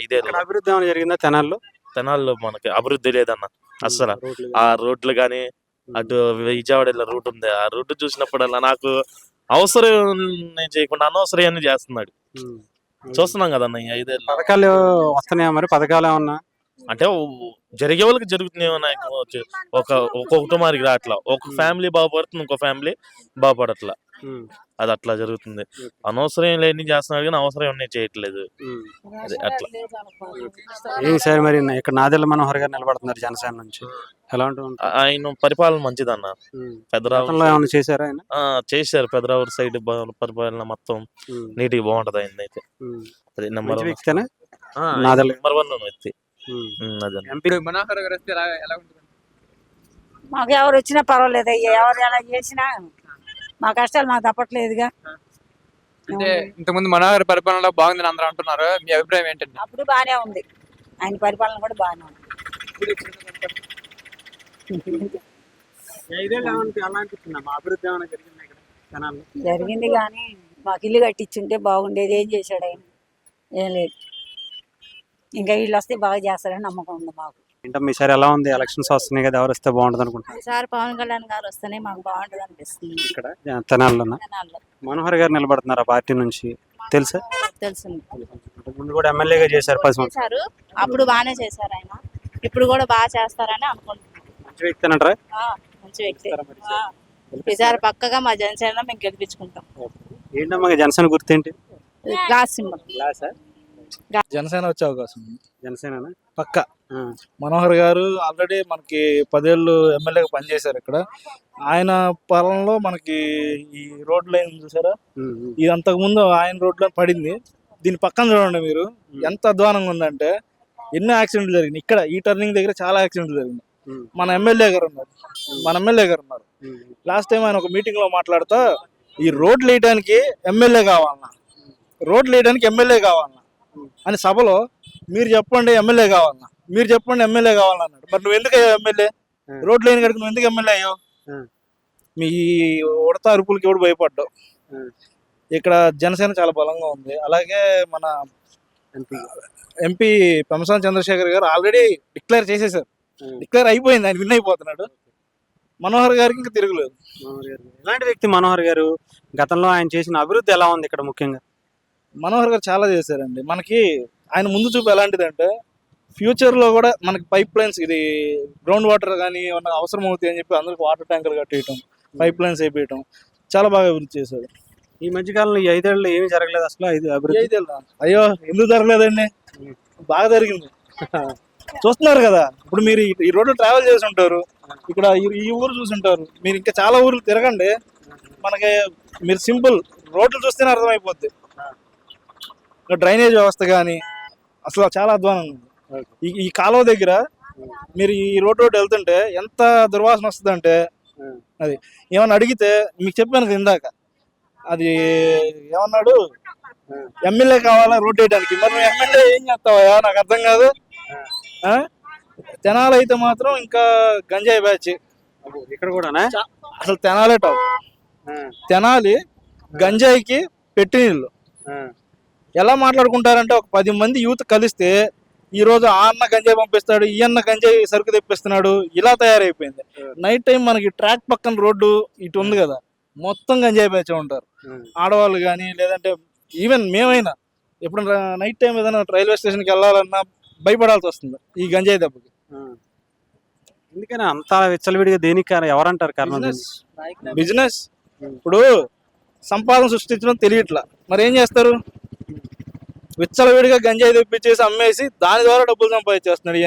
ఇదే అభివృద్ధి ఏమైనా జరిగిందా తెనాల్లో? తెనాల్లో మనకి అభివృద్ధి లేదన్న అసలు. ఆ రోడ్లు కానీ అటు విజయవాడ వెళ్ళే రూట్ ఉంది, ఆ రూట్ చూసినప్పుడల్లా నాకు అవసరం నేను చేయకుండా అనవసరం చేస్తున్నాడు. చూస్తున్నాం కదన్న ఈ 5 ఏళ్ళు. పథకాలు వస్తున్నాయా మరి? పథకాలు ఏమన్నా అంటే జరిగే వాళ్ళకి జరుగుతున్నాయి. ఒక కుటుంబానికి రావట్లా, ఒక ఫ్యామిలీ బాగుపడుతుంది, ఇంకో ఫ్యామిలీ బాగుపడట్లా. అది అట్లా జరుగుతుంది. అనవసరం లేని చేస్తున్నాడు కానీ అవసరం ఉన్నాయి చేయట్లేదు. అదే అట్లా. ఏం సార్ మరి ఇక్కడ నాదెళ్ల మనోహర్ గారు నిలబడుతున్నారు జనసేన నుంచి, ఎలా ఉంటుంది? ఆయన పరిపాలన మంచిదన్న. గతంలో ఏమైనా చేశారా ఆయన? చేశారు. పెదరావూరు సైడ్ పరిపాలన మొత్తం నీటికి బాగుంటది ఆయన అయితే. అదే నెంబర్ వ్యక్తినా? నెంబర్ 1 వ్యక్తి. ఎంపీ మనోహర్ గారు వస్తే ఎలా ఉంటుంది? మాకు ఎవరు వచ్చినా పర్వాలేదు అయ్యా, ఎవరు ఎలా చేసినా మా కష్టాలు మాకు తప్పట్లేదుగా. అంటే ఇంతకుముందు మనోహర్ పరిపాలన బాగుందని అందరూ అంటున్నారు, మీ అభిప్రాయం ఏంటండి? అప్పుడు బాగానే ఉంది, ఆయన పరిపాలన కూడా బాగానే ఉంది. జరిగింది కానీ మాకు ఇల్లు కట్టించుంటే బాగుండేది. ఏం చేశాడు ఆయన? ఏం లేదు. ఇంకా వీళ్ళు వస్తే బాగా చేస్తారని నమ్మకం ఉంది మాకు. ఏంటమ్మా ఈసారి ఎలా ఉంది? ఎలక్షన్స్ వస్తున్నాయి కదా, ఎవరు వస్తే బాగుంటుంది అనుకుంటున్నారు? ఈసారి పవన్ కళ్యాణ్ గారు వస్తేనే మాకు బాగుంటుంది అనిపిస్తుంది. ఇక్కడ తెనాలిలోనా? మనోహర్ గారు నిలబడుతున్నారు ఆ పార్టీ నుంచి, తెలుసా? తెలుసు. ముందు కూడా ఎమ్మెల్యేగా చేశారు 10 సంవత్సరాలు. అప్పుడు బాగానే చేశారు ఆయన, ఇప్పుడు కూడా బాగా చేస్తారని అనుకుంటున్నాను. మంచి వ్యక్తి అంటారా? మంచి వ్యక్తి. ఈసారి పక్కగా మా జనసేన మేము గెలిపించుకుంటాం. ఏంటమ్మా జనసేన గుర్తేంటి? Glass symbol. జనసేన వచ్చే అవకాశం ఉంది. జనసేన పక్క. మనోహర్ గారు ఆల్రెడీ మనకి 10 ఏళ్ళు ఎమ్మెల్యేగా పనిచేశారు ఇక్కడ. ఆయన పాలనలో మనకి ఈ రోడ్ లైన్ చూసారా, ఇది అంతకు ముందు ఆయన రోడ్ లైన్ పడింది. దీని పక్కన చూడండి మీరు, ఎంత అధ్వానంగా ఉందంటే ఎన్నో యాక్సిడెంట్లు జరిగినాయి. ఇక్కడ ఈ టర్నింగ్ దగ్గర చాలా యాక్సిడెంట్లు జరిగినాయి. మన ఎమ్మెల్యే గారు ఉన్నారు. లాస్ట్ టైం ఆయన ఒక మీటింగ్ లో మాట్లాడుతూ ఈ రోడ్లు వేయడానికి ఎమ్మెల్యే కావాలన్నా అని సభలో మీరు చెప్పండి ఎమ్మెల్యే కావాలన్నా అన్నాడు. మరి నువ్వు ఎందుకు అయ్యావు ఎమ్మెల్యే? రోడ్లు లేని కనుక నువ్వు ఎందుకు ఎమ్మెల్యే అయ్యావు? మీ ఉడత అరుపులకి ఎవడు భయపడ్డావు. ఇక్కడ జనసేన చాలా బలంగా ఉంది. అలాగే మన ఎంపీ పెంసాని చంద్రశేఖర్ గారు ఆల్రెడీ డిక్లేర్ చేసేసారు. డిక్లేర్ అయిపోయింది, ఆయన విన్ అయిపోతున్నాడు. మనోహర్ గారికి ఇంకా తిరుగులేదు. ఇలాంటి వ్యక్తి మనోహర్ గారు, గతంలో ఆయన చేసిన అభివృద్ధి ఎలా ఉంది ఇక్కడ? ముఖ్యంగా మనోహర్ గారు చాలా చేశారండి. మనకి ఆయన ముందు చూపు ఎలాంటిది అంటే, ఫ్యూచర్లో కూడా మనకి పైప్ లైన్స్, ఇది గ్రౌండ్ వాటర్ కానీ ఏమన్నా అవసరం అవుతాయి అని చెప్పి అందరికి వాటర్ ట్యాంకర్లు కట్టేయటం, పైప్ లైన్స్ వేయటం, చాలా బాగా అభివృద్ధి చేశారు. ఈ మధ్యకాలంలో ఈ 5 ఏళ్ళు ఏమీ జరగలేదు అసలు. అభివృద్ధి అయ్యో ఎందుకు జరగలేదండి? బాగా జరిగింది. చూస్తున్నారు కదా, ఇప్పుడు మీరు ఈ రోడ్డు ట్రావెల్ చేసి ఉంటారు, ఇక్కడ ఈ ఊరు చూసి ఉంటారు, మీరు ఇంకా చాలా ఊర్లు తిరగండి, మనకి మీరు సింపుల్ రోడ్లు చూస్తేనే అర్థమైపోద్ది. డ్రైనేజ్ వ్యవస్థ కానీ అసలు చాలా అధ్వానంగా ఉంది. ఈ కాలువ దగ్గర మీరు ఈ రోడ్డు వెళ్తుంటే ఎంత దుర్వాసన వస్తుంది అంటే, అది ఏమన్నా అడిగితే మీకు చెప్పాను ఇందాక, అది ఏమన్నాడు, ఎమ్మెల్యే కావాలా రోడ్డు వేయడానికి. మరి నువ్వు ఎమ్మెల్యే ఏం చేస్తావా? నాకు అర్థం కాదు. తెనాలి అయితే మాత్రం ఇంకా గంజాయి బ్యాచ్ ఇక్కడ కూడా అసలు తెనాలే టాప్. తెనాలి గంజాయికి పెట్టి నీళ్ళు ఎలా మాట్లాడుకుంటారంటే, ఒక 10 మంది యూత్ కలిస్తే ఈ రోజు ఆ అన్న గంజాయి పంపిస్తాడు, ఈ అన్న గంజాయి సరుకు తెప్పిస్తున్నాడు, ఇలా తయారైపోయింది. నైట్ టైం మనకి ట్రాక్ పక్కన రోడ్డు ఇటు ఉంది కదా, మొత్తం గంజాయి బ్యాచ్ ఉంటారు. ఆడవాళ్ళు కానీ, లేదంటే ఈవెన్ మేమైనా ఎప్పుడు నైట్ టైం ఏదైనా రైల్వే స్టేషన్కి వెళ్ళాలన్నా భయపడాల్సి వస్తుంది ఈ గంజాయి దెబ్బకి. ఎందుకని అంత విచ్చలవిడిగా దేనికి ఎవరంటారు కారణం? బిజినెస్. ఇప్పుడు సంపాదన సృష్టించడం తెలియట్లా, మరి ఏం చేస్తారు? విచ్చలవిడిగా గంజాయి తెప్పించేసి అమ్మేసి దాని ద్వారా డబ్బులు సంపాదించేస్తున్నాడు ఈ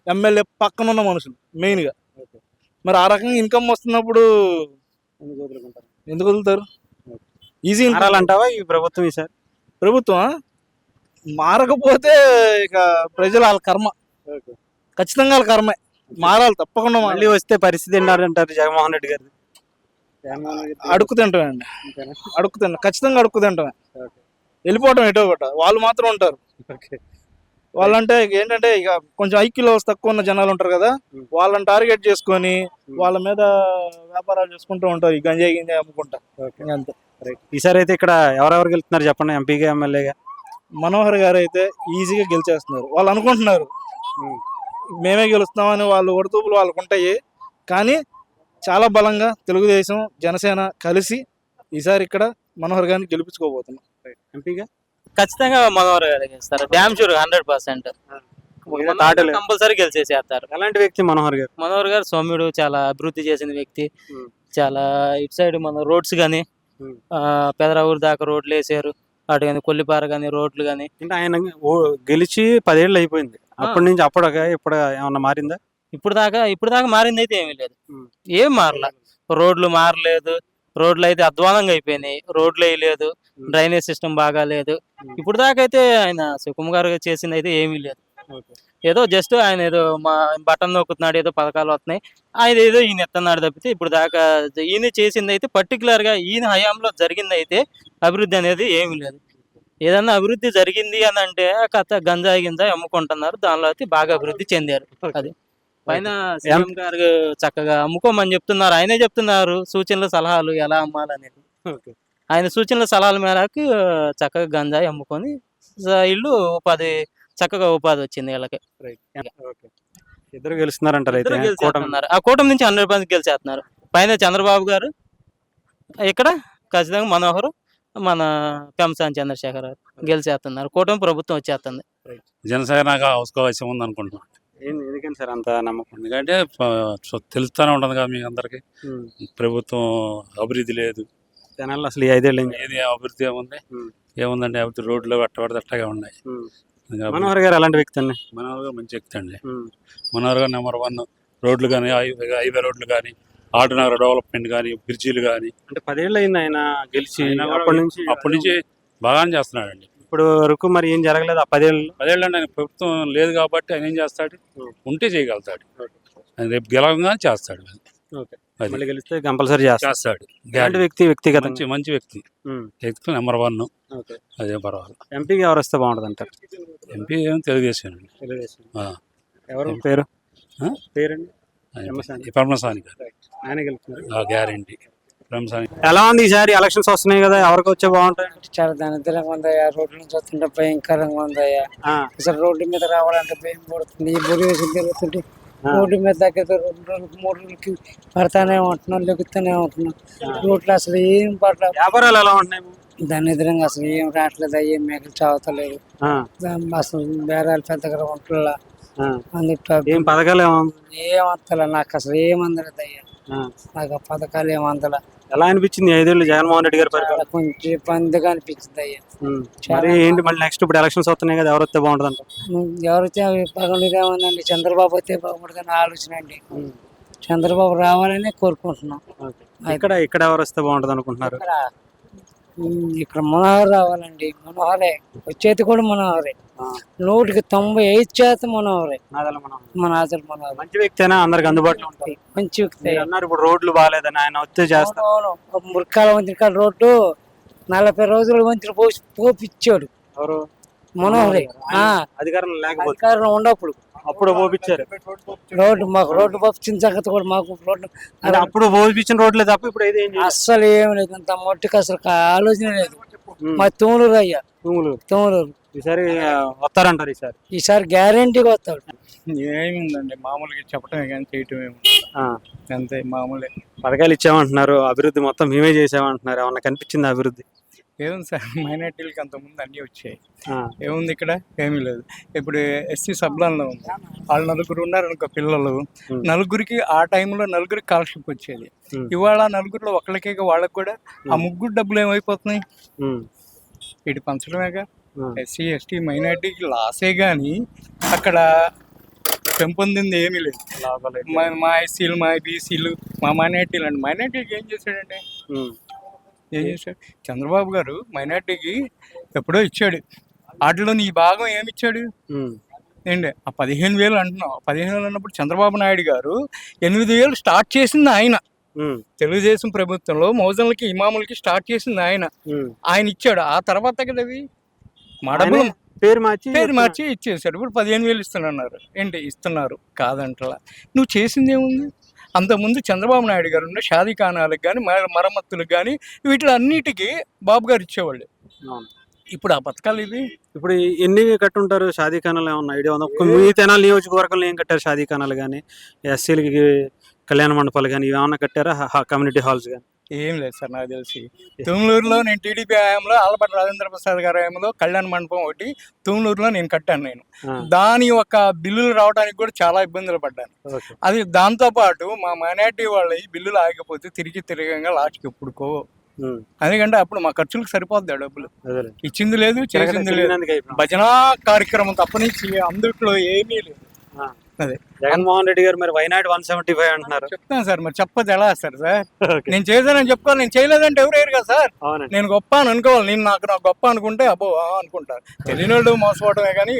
ఎమ్మెల్యే పక్కన ఉన్న మనుషులు మెయిన్గా. మరి ఆ రకంగా ఇన్కమ్ వస్తున్నప్పుడు ఎందుకు వదులుతారు? ఈజీ మారాలంటావా ఈ ప్రభుత్వం? ఈసారి ప్రభుత్వం మారకపోతే ఇక ప్రజలు వాళ్ళ కర్మ, ఖచ్చితంగా వాళ్ళ కర్మే. మారాలి తప్పకుండా. మళ్ళీ వస్తే పరిస్థితి ఏంటంటారు జగన్మోహన్ రెడ్డి గారు? అడుక్కు తింటామండి, ఖచ్చితంగా అడుక్కు తింటామే. వెళ్ళిపోవటం ఎటో ఒకట. వాళ్ళు మాత్రం ఉంటారు. వాళ్ళంటే ఏంటంటే ఇక కొంచెం ఐక్యూలో తక్కువ ఉన్న జనాలు ఉంటారు కదా, వాళ్ళని టార్గెట్ చేసుకొని వాళ్ళ మీద వ్యాపారాలు చేసుకుంటూ ఉంటారు, ఈ గంజాయి గింజాయి అమ్ముకుంటా. అంతే. ఈసారి అయితే ఇక్కడ ఎవరెవరు గెలుస్తున్నారు చెప్పండి, ఎంపీగా ఎమ్మెల్యేగా? మనోహర్ గారు అయితే ఈజీగా గెలిచేస్తున్నారు. వాళ్ళు అనుకుంటున్నారు మేమే గెలుస్తామని, వాళ్ళు ఒడితూపులు వాళ్ళకు ఉంటాయి. కానీ చాలా బలంగా తెలుగుదేశం జనసేన కలిసి ఈసారి ఇక్కడ మనోహర్ గారిని గెలిపించుకోబోతున్నాం ఎంపీగా. ఖచ్చితంగా మనోహర్ గారు గెలుస్తారు, డ్యామ్ షూర్ 100%. కంపల్సరీ గెలిచేసేస్తారు. ఎలాంటి వ్యక్తి మనోహర్ గారు? మనోహర్ గారు సౌమ్యుడు, చాలా అభివృద్ధి చేసిన వ్యక్తి. చాలా ఇటు సైడ్ మన రోడ్స్ కానీ పెదరావూరు దాకా రోడ్లు వేసారు, అటు కానీ కొల్లిపార కానీ రోడ్లు కానీ. అంటే ఆయన గెలిచి 10 ఏళ్ళు అయిపోయింది. అప్పటి నుంచి ఇప్పుడు ఏమన్నా మారిందా? ఇప్పుడు దాకా మారింది అయితే ఏమీ లేదు, ఏం మారలా. రోడ్లు మారలేదు, రోడ్లు అయితే అధ్వానంగా అయిపోయినాయి, రోడ్లు వేయలేదు, డ్రైనేజ్ సిస్టమ్ బాగా లేదు. ఇప్పుడు దాకా అయితే ఆయన సుకుమ్ గారు చేసింది అయితే ఏమీ లేదు. ఏదో జస్ట్ ఆయన ఏదో మా బటన్ నొక్కుతున్నాడు, ఏదో పథకాలు వస్తున్నాయి, ఆయన ఏదో ఈయన ఎత్తన్నాడు తప్పితే ఇప్పుడు దాకా ఈయన చేసింది అయితే పర్టికులర్ గా ఈయన హయాంలో జరిగింది అయితే అభివృద్ధి అనేది ఏమీ లేదు. ఏదన్నా అభివృద్ధి జరిగింది అని అంటే గంజాయి గింజాయి అమ్ముకుంటున్నారు, దానిలో అయితే బాగా అభివృద్ధి చెందారు. అది పైన సీఎం గారు చక్కగా అమ్ముకోమని చెప్తున్నారు, ఆయనే చెప్తున్నారు సూచనలు సలహాలు ఎలా అమ్మాలనేది. ఆయన సూచనల సలహాల మేరకు చక్కగా గంజాయి అమ్ముకొని ఇల్లు చక్కగా ఉపాధి వచ్చింది వీళ్ళకి. ఇద్దరు గెలుస్తున్నారంటారు అయితే. ఆ కూటమి నుంచి 100% గెలిచేస్తున్నారు. పైన చంద్రబాబు గారు, ఇక్కడ ఖచ్చితంగా మనోహర్, మన పెంసాని చంద్రశేఖర్ గారు గెలిచేస్తున్నారు. కూటమి ప్రభుత్వం వచ్చేస్తుంది. జనసేనగా అవకాశం ఉంది అనుకుంటున్నాను. ఎందుకని సార్ అంత నమ్మకం? ఎందుకంటే తెలుస్తూనే ఉంటుంది కదా మీకు అందరికి, ప్రభుత్వం అభివృద్ధి లేదు. జనాలు అసలు 5 ఏళ్ళు ఏది అభివృద్ధి ఏముందండి, అభివృద్ధి రోడ్లు అట్టబడితే అట్టగా ఉన్నాయి. మనోహర్ గారు అలాంటి వ్యక్తి అండి. మనోహర్ గారు మంచి వ్యక్తి అండి. మనోహర్ గారు నెంబర్ 1. రోడ్లు కానీ, హైవే రోడ్లు కానీ, ఆటనగర్ డెవలప్మెంట్ కానీ, బ్రిడ్జీలు కానీ. అంటే 10 ఏళ్ళు అయింది ఆయన గెలిచి, అప్పటి నుంచి బాగానే చేస్తున్నాడండి. ఇప్పుడు వరకు మరి ఏం జరగలేదు ఆ 10 ఏళ్ళు. 10 ఏళ్ళు అంటే ఆయన ప్రభుత్వం లేదు కాబట్టి ఆయన ఏం చేస్తాడు, ఉంటే చేయగలుగుతాడు. ఆయన రేపు గెలవగానే చేస్తాడు. మళ్ళీ గెలిస్తే కంపల్సరీ చేస్తాడు. వ్యక్తిగత మంచి వ్యక్తి నెంబర్ 1. అదే పర్వాలేదు. ఎంపీగా ఎవరు వస్తే బాగుంటుంది అంటారు? ఎంపీ ఏమో తెలుగుదేశం అండి. ఎవరు పేరండి? పరమసాని గారు. ఆయన గెలుస్తున్నారు గ్యారెంటీ. ఎలా ఉంది ఈసారి ఎలక్షన్స్ వస్తున్నాయి కదా, ఎవరికి వచ్చే బాగుంటాయి? చాలా దరిద్రంగా ఉందయ్యా, రోడ్ల నుంచి వస్తుంటే భయంకరంగా ఉందయ్యా. అసలు రోడ్డు మీద రావాలంటే భయం పడుతుంది. ఈ బురి వేసి తిరుగుతుంటే రోడ్డు మీద దగ్గర 2 రోజులకి 3 రోజులకి పడతానే ఉంటున్నాం, లెగుతూనే ఉంటున్నాం. రోడ్లు అసలు ఏం పడలేదు. వ్యాపారాలు ఎలా ఉంటున్నాయి? దాని ఎదురుగా అసలు ఏం రావట్లేదు, ఏం మేకలు చావతలేదు. అసలు బేరాలు పెద్దగా ఉంటున్నా ఏం పథకాలు ఏమంతలా నాకు అసలు ఏమందలేదు అయ్యా. నాకు ఆ పథకాలు ఏమందలా. ఎలా అనిపించింది 5 ఏళ్ళు జగన్మోహన్ రెడ్డి గారి పరిపాలన? కొంచెం ఇబ్బందిగా అనిపించింది అయ్యా. మరి ఏంటి మళ్ళీ నెక్స్ట్ ఇప్పుడు ఎలక్షన్స్ వస్తున్నాయి కదా, ఎవరు వస్తే బాగుంటుంది అంట? ఎవరైతే బాగుండేది ఏముందండి, చంద్రబాబు అయితే బాగుంటుందని ఆలోచన అండి. చంద్రబాబు రావాలని కోరుకుంటున్నాం. ఇక్కడ ఎవరు వస్తే బాగుంటుంది అనుకుంటున్నారు? ఇక్కడ మనోహర్ రావాలండి. మనోహరే వచ్చేది కూడా మనోహరే. 100కి 95% మనోహరే. మన ఆదల్ మనోహర్ మంచి వ్యక్తి, అందరికి అందుబాటులో ఉంటాయి. మంచి వ్యక్తి అన్నారు. ఇప్పుడు రోడ్లు బాగాలేదని ఆయన వచ్చే చేస్తారు. మురికాల వంతికాల రోడ్డు 40 రోజులు వంతులు పోపిచ్చాడు. ఎవరు? మనోహరే. అధికారం ఉండప్పుడు అప్పుడు పోపించారు మాకు రోడ్డు పోపించిన సంగతి కూడా మాకు రోడ్డు అప్పుడు పోపించిన రోడ్లే తప్ప ఇప్పుడు అస్సలు ఏం లేదు. అంత మొట్టికి అసలు ఆలోచన లేదు. మా తూములూరు అయ్యా, తూములూరు. ఈసారి వస్తారంటారు? ఈసారి గ్యారెంటీగా వస్తాడు. ఏముందండి, మామూలుగా చెప్పటమే కానీ చేయటమే అంతే. మామూలే పథకాలు ఇచ్చామంటున్నారు, అభివృద్ధి మొత్తం మేమే చేసామంటున్నారు. ఏమన్నా కనిపించింది అభివృద్ధి? ఏముంది సార్, మైనార్టీలకి అంతకుముందు అన్నీ వచ్చాయి. ఏముంది ఇక్కడ? ఏమీ లేదు. ఇప్పుడు ఎస్సీ సబ్లాన్లో ఉంది, వాళ్ళు 4 ఉన్నారు అనుకో పిల్లలు. 4కి ఆ టైంలో 4కి స్కాలర్షిప్ వచ్చేది. ఇవాళ 4లో ఒకళ్ళకే, వాళ్ళకి కూడా ఆ 3 డబ్బులు ఏమైపోతున్నాయి? ఇటు పంచడమేగా. ఎస్సీ ఎస్టీ మైనార్టీకి లాసే కానీ అక్కడ పెంపొందింది ఏమీ లేదు. మా ఎస్సీలు, మా బీసీలు, మా మైనార్టీలు అండి. మైనార్టీకి ఏం చేశాడంటే ఏం చేశాడు చంద్రబాబు గారు? మైనార్టీకి ఎప్పుడో ఇచ్చాడు. వాటిలో ఈ భాగం ఏమి ఇచ్చాడు ఏంటి? ఆ 15,000 అంటున్నాం. 15,000 అన్నప్పుడు చంద్రబాబు నాయుడు గారు 8,000 స్టార్ట్ చేసింది ఆయన. తెలుగుదేశం ప్రభుత్వంలో మౌజన్లకి ఇమాములకి స్టార్ట్ చేసింది ఆయన ఇచ్చాడు. ఆ తర్వాత కదా అవి మా డబ్బులు పేరు మార్చి ఇచ్చేసాడు. ఇప్పుడు 15,000 ఇస్తున్నారు. ఏంటి ఇస్తున్నారు కాదంటలా. నువ్వు చేసింది ఏముంది? అంతకుముందు చంద్రబాబు నాయుడు గారు ఉన్న షాదీఖానాలకు కానీ మరమ్మతులకు కానీ వీటిలో అన్నిటికీ బాబు గారు ఇచ్చేవాళ్ళు. ఇప్పుడు ఆ పథకాలు ఇవి. ఇప్పుడు ఎన్ని కట్టుంటారు షాదీఖానాలు? ఏమన్నా ఐడియా ఉందా? మీ తెనాలి నియోజకవర్గంలో ఏం కట్టారు షాదీఖానాలు కానీ, ఎస్సీలకి కళ్యాణ మండపాలు కానీ ఏమన్నా కట్టారా? కమ్యూనిటీ హాల్స్ కానీ? ఏం లేదు సార్ నాకు తెలిసి. తుమ్లూరులో నేను టీడీపీ హయాంలో ఆలపాటి రాజేంద్ర ప్రసాద్ గారి హయాంలో కళ్యాణ మండపం ఒకటి తుమ్లూరులో నేను కట్టాను. నేను దాని ఒక బిల్లులు రావడానికి కూడా చాలా ఇబ్బందులు పడ్డాను. అది దాంతో పాటు మా మైనార్టీ వాళ్ళ బిల్లులు ఆగకపోతే తిరగంగా లాస్ట్కి ఎప్పుడుకో. ఎందుకంటే అప్పుడు మా ఖర్చులకు సరిపోద్ది డబ్బులు. ఇచ్చింది లేదు, చేసింది లేదు. భజన కార్యక్రమం తప్పనించి అందుట్లో ఏమీ లేదు. అదే జగన్మోహన్ రెడ్డి గారు మరి వైనాడు 175 అంటున్నారు. చెప్తాను సార్, మరి చెప్పదు ఎలా సార్? నేను చేశానని చెప్పుకోవాలి, నేను చేయలేదంటే ఎవరు కదా సార్? నేను గొప్ప అని అనుకోవాలి. నేను నాకు గొప్ప అనుకుంటే అబ్బో అనుకుంటారు. తెలియని వాళ్ళు మోసపోవడమే కానీ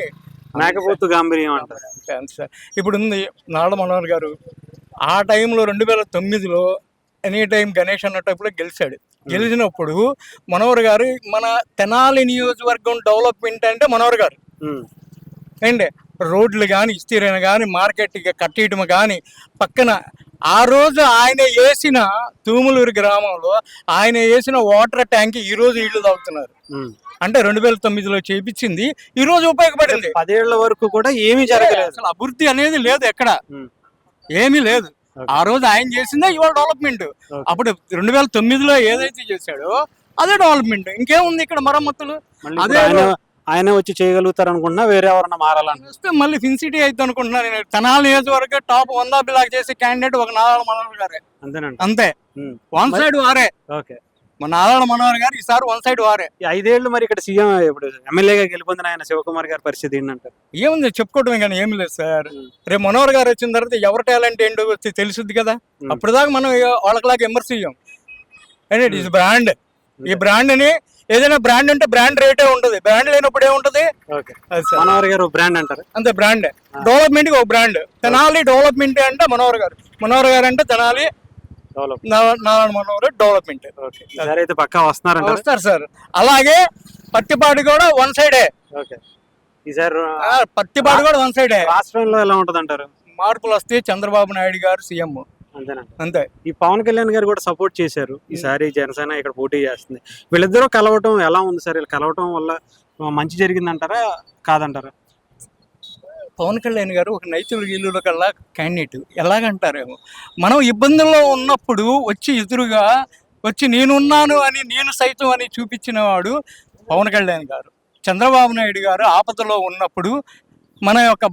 మేకపోతు గాంభీర్యం అంటారు సార్. ఇప్పుడు ఉంది నారాయణ మనోహర్ గారు ఆ టైంలో 2009లో ఎనీ టైం గణేష్ అన్నప్పుడు గెలిచాడు. గెలిచినప్పుడు మనోహర్ గారు మన తెనాలి నియోజకవర్గం డెవలప్మెంట్ అంటే మనోహర్ గారు ఏంటి రోడ్లు కానీ ఇస్తీరైన కానీ మార్కెట్ కట్టేయటం కానీ పక్కన ఆ రోజు ఆయన వేసిన తూములూరు గ్రామంలో ఆయన వేసిన వాటర్ ట్యాంక్ ఈ రోజు నీళ్లు తాగుతున్నారు. అంటే 2009లో చేపించింది ఈ రోజు ఉపయోగపడింది. 10 ఏళ్ల వరకు కూడా ఏమీ జరగలేదు. అసలు అభివృద్ధి అనేది లేదు, ఎక్కడ ఏమీ లేదు. ఆ రోజు ఆయన చేసిందే ఇవాళ డెవలప్మెంట్. అప్పుడు 2009లో ఏదైతే చేశాడో అదే డెవలప్మెంట్. ఇంకేముంది ఇక్కడ మరమ్మతులు? అదే ఆయన వచ్చి చేయగలుగుతారు అనుకుంటున్నా, వేరే ఎవరన్నా మారాలని వస్తే మళ్ళీ ఫిన్ సిటీ అయితే అనుకుంటున్నా. నేను తెనాలి నియోజకవర్గం టాప్ 100 బిలాక్ చేసే క్యాండిడేట్ ఒక నారాయణ మనోహర్ గారే. అంతే, వన్ సైడ్ వారే. మన నారాయణ మనోహర్ గారు ఈసారి వన్ సైడ్ వారే. 5 ఏళ్ళు మరి ఇక్కడ సీఎం ఇప్పుడు ఎమ్మెల్యేగా గెలుపొందిన ఆయన శివకుమార్ గారి పరిస్థితి ఏంటంటారు? ఏముంది చెప్పుకోవటమే కానీ ఏమి లేదు సార్. రేపు మనోహర్ గారు వచ్చిన తర్వాత ఎవరి టాలెంట్ ఏంటో వచ్చి తెలుసుద్ది కదా. అప్పుడు దాకా మనం వాళ్ళకిలాగా విమర్శ చేయం. It is brand. ఈ బ్రాండ్ ని ఏదైనా బ్రాండ్ అంటే బ్రాండ్ రేటే ఉంటుంది, బ్రాండ్ లేనప్పుడు ఏముంటుంది? మనోహర్ గారు బ్రాండ్ అంటారు. అంతే, బ్రాండ్. డెవలప్మెంట్ కి ఒక బ్రాండ్. తెనాలి డెవలప్మెంట్ అంటే మనోహర్ గారు, మనోహర్ గారు అంటే తెనాలి నారాయణ మనోహర్ డెవలప్మెంట్. అయితే పక్కా వస్తారు సార్. అలాగే పత్తిపాడు కూడా వన్ సైడే. ఈసారి పత్తిపాడు కూడా వన్ సైడే. రాష్ట్రంలో ఎలా ఉంటది అంటారు? మార్పులు వస్తే చంద్రబాబు నాయుడు గారు సీఎం. అంతే. ఈ పవన్ కళ్యాణ్ గారు కూడా సపోర్ట్ చేశారు. ఈసారి జనసేన ఇక్కడ పోటీ చేస్తుంది. వీళ్ళిద్దరూ కలవటం ఎలా ఉంది సార్? వీళ్ళు కలవటం వల్ల మంచి జరిగిందంటారా కాదంటారా? పవన్ కళ్యాణ్ గారు ఒక నైతిక ఇల్లు కల్లా క్యాండిడేట్. ఎలాగంటారేమో, మనం ఇబ్బందుల్లో ఉన్నప్పుడు వచ్చి ఎదురుగా వచ్చి నేనున్నాను అని, నేను సైతం అని చూపించిన వాడు పవన్ కళ్యాణ్ గారు. చంద్రబాబు నాయుడు గారు ఆపదలో ఉన్నప్పుడు మన యొక్క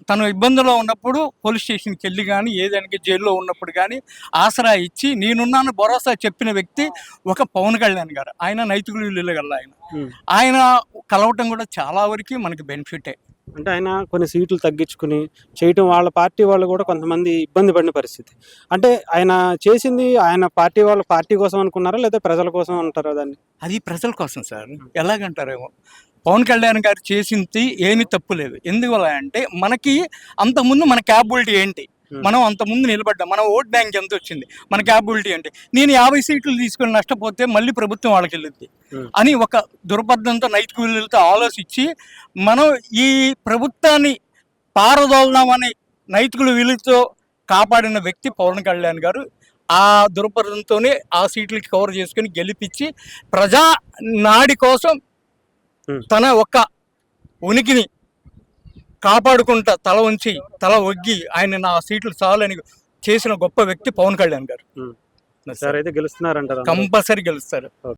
తను ఇబ్బందుల్లో ఉన్నప్పుడు పోలీస్ స్టేషన్కి వెళ్ళి కానీ ఏదానికి జైల్లో ఉన్నప్పుడు కానీ ఆసరా ఇచ్చి నేనున్నాను భరోసా చెప్పిన వ్యక్తి ఒక పవన్ కళ్యాణ్ గారు. ఆయన నైతికులు వెళ్ళగల ఆయన కలవటం కూడా చాలా వరకు మనకి బెనిఫిటే. అంటే ఆయన కొన్ని సీట్లు తగ్గించుకుని చేయటం వాళ్ళ పార్టీ వాళ్ళు కూడా కొంతమంది ఇబ్బంది పడిన పరిస్థితి. అంటే ఆయన చేసింది ఆయన పార్టీ వాళ్ళ పార్టీ కోసం అనుకున్నారా లేదా ప్రజల కోసం అంటారా? దాన్ని అది ప్రజల కోసం సార్. ఎలాగంటారేమో, పవన్ కళ్యాణ్ గారు చేసింది ఏమీ తప్పు లేదు. ఎందువల్ల అంటే మనకి అంతకుముందు మన క్యాపబిలిటీ ఏంటి, మనం అంతకుముందు నిలబడ్డాం, మన ఓట్ బ్యాంక్ ఎంత వచ్చింది, మన క్యాపబిలిటీ ఏంటి. నేను 50 సీట్లు తీసుకొని నష్టపోతే మళ్ళీ ప్రభుత్వం వాళ్ళకి వెళ్ళింది అని ఒక దుర్బద్ధంతో నైతిక విలువలతో ఆలోచించి మనం ఈ ప్రభుత్వాన్ని పారదోలనామని నైతికుల విలువతో కాపాడిన వ్యక్తి పవన్ కళ్యాణ్ గారు. ఆ దుర్బద్ధంతోనే ఆ సీట్లకి కవర్ చేసుకుని గెలిపించి ప్రజా నాడి కోసం తన ఒక్క ఉనికిని కాపాడుకుంటా తల ఉంచి తల ఒగ్గి ఆయన నా సీట్లు చాలని చేసిన గొప్ప వ్యక్తి పవన్ కళ్యాణ్ గారు. అయితే గెలుస్తున్నారంటారు? కంపల్సరీ గెలుస్తారు.